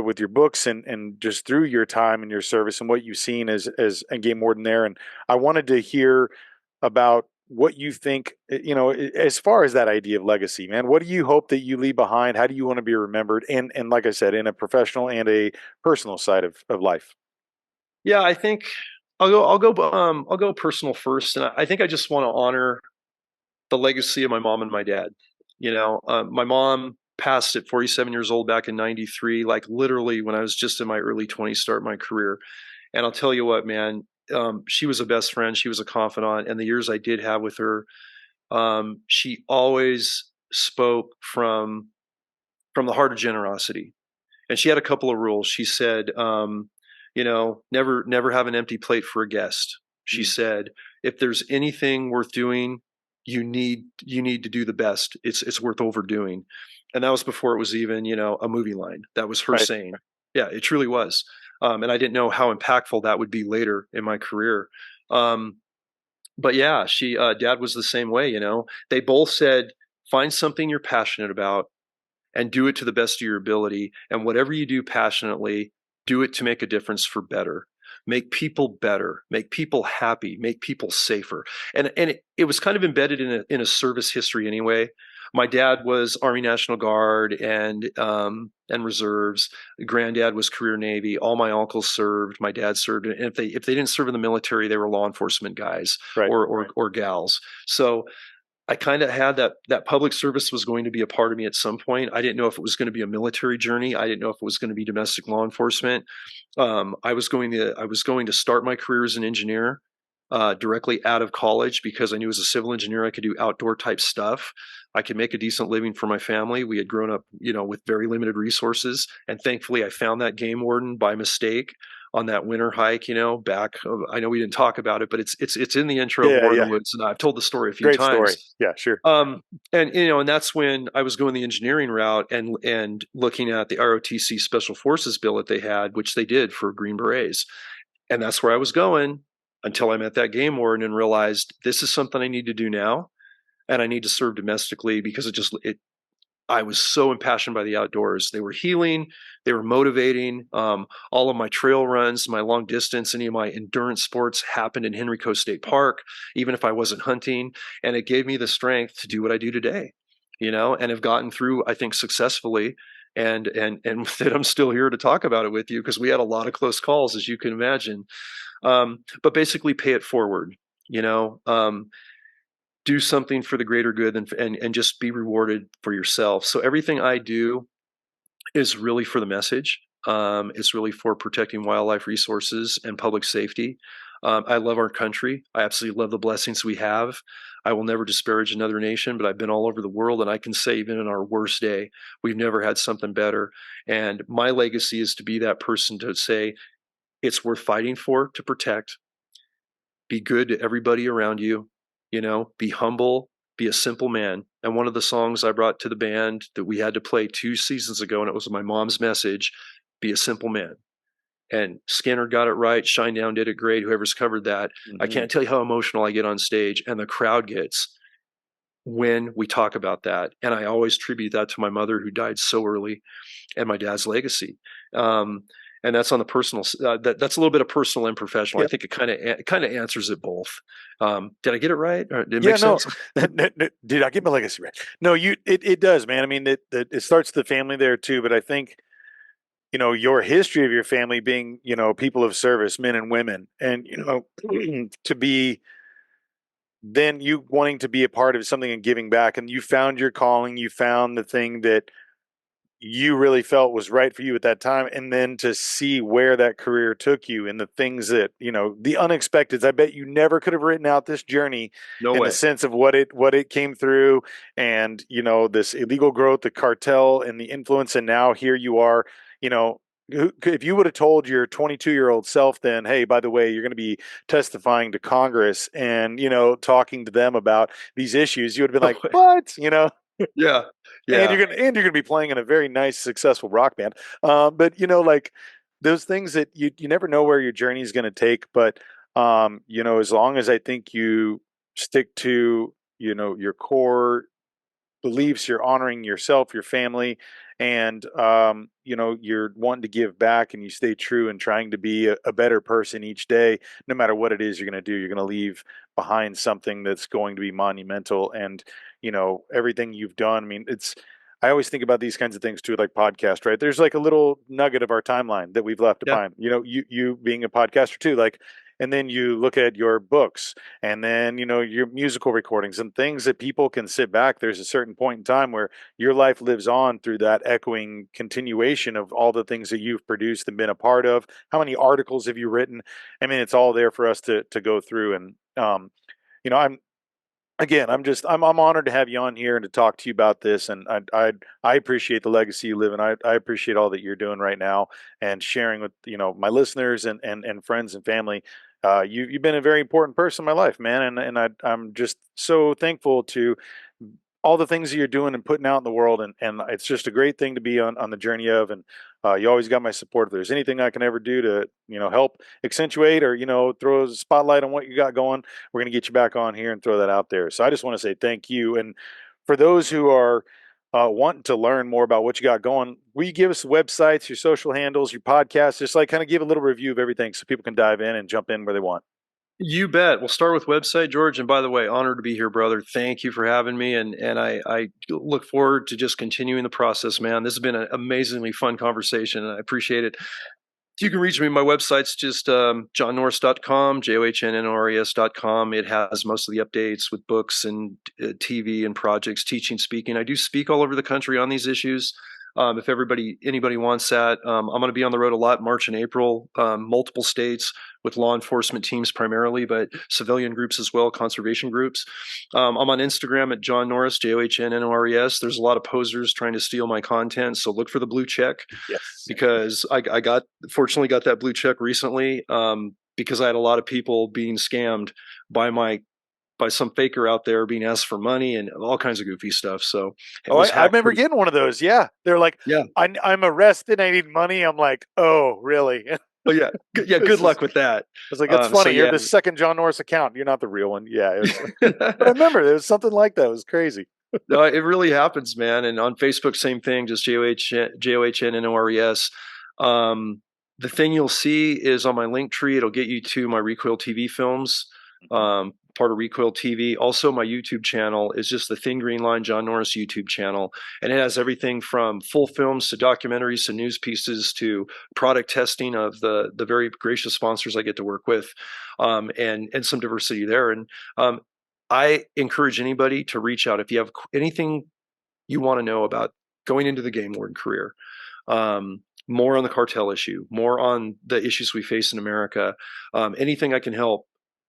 with your books and just through your time and your service and what you've seen as a game warden there. And I wanted to hear about what you think, as far as that idea of legacy, man. What do you hope that you leave behind? How do you want to be remembered? And like I said, in a professional and a personal side of life. Yeah, I think I'll go personal first. And I think I just want to honor the legacy of my mom and my dad. My mom passed at 47 years old back in 93, like literally when I was just in my early 20s, start my career. And I'll tell you what, man, she was a best friend. She was a confidant. And the years I did have with her, she always spoke from the heart of generosity. And she had a couple of rules. She said, never have an empty plate for a guest. She Mm. said, if there's anything worth doing, you need to do the best. It's worth overdoing. And that was before it was even, a movie line. That was her Right. saying. Yeah, it truly was. And I didn't know how impactful that would be later in my career. Um, but yeah, dad was the same way. They both said, find something you're passionate about and do it to the best of your ability. And whatever you do passionately, do it to make a difference for better. make people better, make people happy, make people safer. And it was kind of embedded in a service history anyway. My dad was Army National Guard and reserves. Granddad was career Navy. All my uncles served. My dad served. And if they didn't serve in the military, they were law enforcement guys Right. or gals. So I kind of had that public service was going to be a part of me at some point. I didn't know if it was going to be a military journey. I didn't know if it was going to be domestic law enforcement. I was going to start my career as an engineer directly out of college because I knew as a civil engineer I could do outdoor type stuff. I could make a decent living for my family. We had grown up, with very limited resources, and thankfully I found that game warden by mistake on that winter hike. Back. I know we didn't talk about it, but it's in the intro of Yeah, War in the yeah. Woods, and I've told the story a few Great story. times. Yeah, sure. And that's when I was going the engineering route and looking at the ROTC Special Forces bill that they had, which they did for Green Berets, and that's where I was going until I met that game warden and realized this is something I need to do now, and I need to serve domestically because I was so impassioned by the outdoors. They were healing, they were motivating. All of my trail runs, my long distance, any of my endurance sports happened in Henrico State Park, even if I wasn't hunting. And it gave me the strength to do what I do today, and have gotten through, I think, successfully. And with it, I'm still here to talk about it with you because we had a lot of close calls, as you can imagine. But basically, pay it forward. You know, do something for the greater good and just be rewarded for yourself. So everything I do is really for the message. It's really for protecting wildlife resources and public safety. I love our country. I absolutely love the blessings we have. I will never disparage another nation, but I've been all over the world, and I can say even in our worst day, we've never had something better. And my legacy is to be that person to say it's worth fighting for, to protect, be good to everybody around you, be humble, be a simple man. And one of the songs I brought to the band that we had to play 2 seasons ago, and it was my mom's message, be a simple man. And Skinner got it right. Shinedown did it great. Whoever's covered that. I can't tell you how emotional I get on stage and the crowd gets when we talk about that. And I always tribute that to my mother who died so early and my dad's legacy. And that's on the personal. That's a little bit of personal and professional. Yeah. I think it kind of answers it both. Did I get it right? Or did it Yeah, make no. sense? Did I get my legacy right? No, it does, man. I mean, it starts the family there too, but I think, your history of your family being, people of service, men and women, and, to be then you wanting to be a part of something and giving back, and you found your calling, you found the thing that you really felt was right for you at that time, and then to see where that career took you and the things that, the unexpected. I bet you never could have written out this journey No in the way. sense of what it came through, and this illegal growth, the cartel and the influence, and now here you are. you know if you would have told your 22-year-old self then, hey, by the way, you're going to be testifying to Congress and, talking to them about these issues, you would have been No like, way. what? Yeah. And Yeah. you're gonna be playing in a very nice, successful rock band. But like those things that you never know where your journey is gonna take. But as long as I think you stick to your core beliefs, you're honoring yourself, your family, and you're wanting to give back, and you stay true and trying to be a better person each day. No matter what it is you're going to do, you're going to leave behind something that's going to be monumental. And everything you've done, I mean, I always think about these kinds of things too, like podcast, right? There's like a little nugget of our timeline that we've left Yeah. behind. You being a podcaster too, like, and then you look at your books, and then your musical recordings and things that people can sit back. There's a certain point in time where your life lives on through that echoing continuation of all the things that you've produced and been a part of. How many articles have you written? I mean, it's all there for us to go through. And I'm again, I'm honored to have you on here and to talk to you about this. And I appreciate the legacy you live in. I appreciate all that you're doing right now and sharing with my listeners and friends and family. You've been a very important person in my life, man, I'm just so thankful to all the things that you're doing and putting out in the world, and it's just a great thing to be on the journey of. And you always got my support. If there's anything I can ever do to help accentuate or throw a spotlight on what you got going, we're going to get you back on here and throw that out there. So I just want to say thank you. And for those who are wanting to learn more about what you got going, will you give us websites, your social handles, your podcast, just like kind of give a little review of everything so people can dive in and jump in where they want? You bet. We'll start with website, George. And by the way, honored to be here, brother. Thank you for having me. And I look forward to just continuing the process, man. This has been an amazingly fun conversation, and I appreciate it. You can reach me. My website's just johnnorris.com, JOHNNORES.com. It has most of the updates with books and TV and projects, teaching, speaking. I do speak all over the country on these issues. If anybody wants that, I'm going to be on the road a lot, March and April, multiple states with law enforcement teams primarily, but civilian groups as well, conservation groups. I'm on Instagram at John Norris, JOHNNORES. There's a lot of posers trying to steal my content, so look for the blue check. Yes. Because I fortunately got that blue check recently, because I had a lot of people being scammed by some faker out there, being asked for money and all kinds of goofy stuff. So it Oh, was I hacked remember pretty. getting one of those. Yeah. They're like, Yeah. I'm arrested. I need money. I'm like, oh, really? Oh yeah. Yeah. This Good is, luck with that. I was like, that's So funny. You're yeah. the second John Norris account. You're not the real one. Yeah. It was, but I remember there was something like that. It was crazy. No, it really happens, man. And on Facebook, same thing, just JOHNNORES. The thing you'll see is on my link tree, it'll get you to my Recoil TV films, part of Recoil TV. Also, my YouTube channel is just the thin green line John Norris YouTube channel. And it has everything from full films to documentaries to news pieces to product testing of the very gracious sponsors I get to work with, and some diversity there. And I encourage anybody to reach out if you have anything you want to know about going into the game warden career. More on the cartel issue, more on the issues we face in America. Anything I can help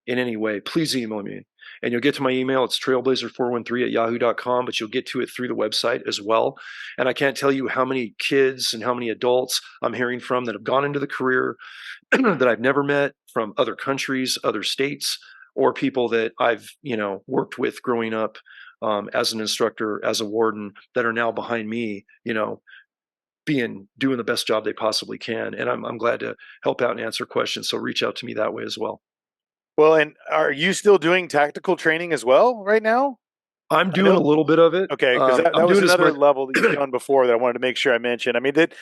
in any way, please email me. And you'll get to my email. It's trailblazer413@yahoo.com, but you'll get to it through the website as well. And I can't tell you how many kids and how many adults I'm hearing from that have gone into the career that I've never met, from other countries, other states, or people that I've worked with growing up, as an instructor, as a warden, that are now behind me, doing the best job they possibly can. And I'm glad to help out and answer questions. So reach out to me that way as well. Well, and are you still doing tactical training as well right now? I'm I doing know. a little bit of it. Okay, because that I'm was doing as another much. level that you've done before that I wanted to make sure I mentioned. I mean, that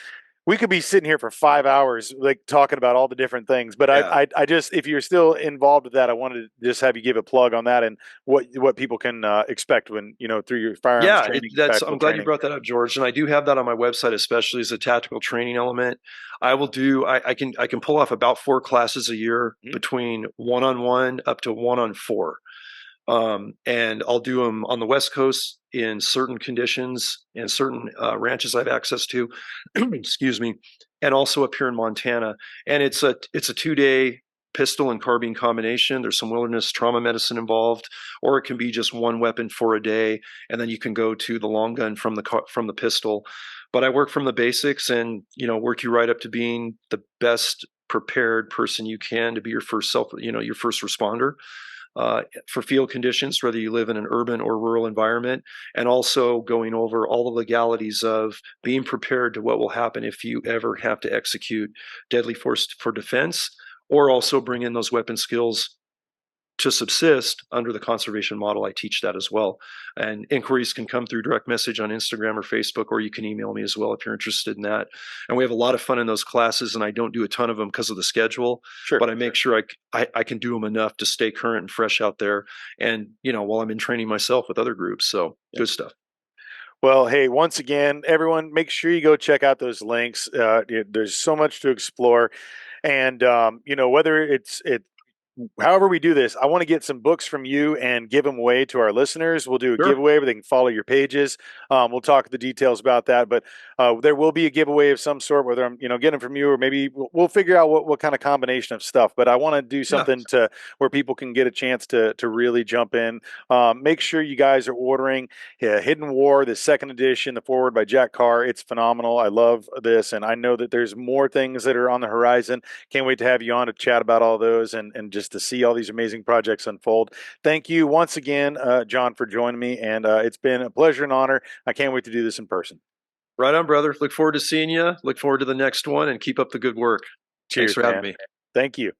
we could be sitting here for 5 hours, like talking about all the different things. But Yeah. I just, if you're still involved with that, I wanted to just have you give a plug on that and what people can expect when through your firearms Yeah, training, I'm tactical glad you training. brought that up, George. And I do have that on my website, especially as a tactical training element. I can pull off about 4 classes a year, Mhm. between one-on-one up to one-on-4. And I'll do them on the West Coast in certain conditions and certain ranches I have access to. Excuse me, and also up here in Montana. And it's a 2-day pistol and carbine combination. There's some wilderness trauma medicine involved, or it can be just one weapon for a day, and then you can go to the long gun from the pistol. But I work from the basics, and work you right up to being the best prepared person you can to be your first responder, for field conditions, whether you live in an urban or rural environment, and also going over all the legalities of being prepared to what will happen if you ever have to execute deadly force for defense, or also bring in those weapon skills to subsist under the conservation model. I teach that as well. And inquiries can come through direct message on Instagram or Facebook, or you can email me as well if you're interested in that. And we have a lot of fun in those classes, and I don't do a ton of them because of the schedule, Sure. but I make sure I can do them enough to stay current and fresh out there. And, while I'm in training myself with other groups. So good stuff. Well, hey, once again, everyone, make sure you go check out those links. There's so much to explore, and whether it however we do this, I want to get some books from you and give them away to our listeners. We'll do a Sure. giveaway where they can follow your pages. We'll talk the details about that, but there will be a giveaway of some sort, whether I'm getting them from you or maybe we'll figure out what kind of combination of stuff. But I want to do Yeah. something to where people can get a chance to really jump in. Make sure you guys are ordering Hidden War, the second edition, the forward by Jack Carr. It's phenomenal. I love this, and I know that there's more things that are on the horizon. Can't wait to have you on to chat about all those and just to see all these amazing projects unfold. Thank you once again, John, for joining me, and it's been a pleasure and honor. I can't wait to do this in person. Right on, brother. Look forward to seeing you. Look forward to the next one, and keep up the good work. Thanks Cheers, for having man. me. Thank you.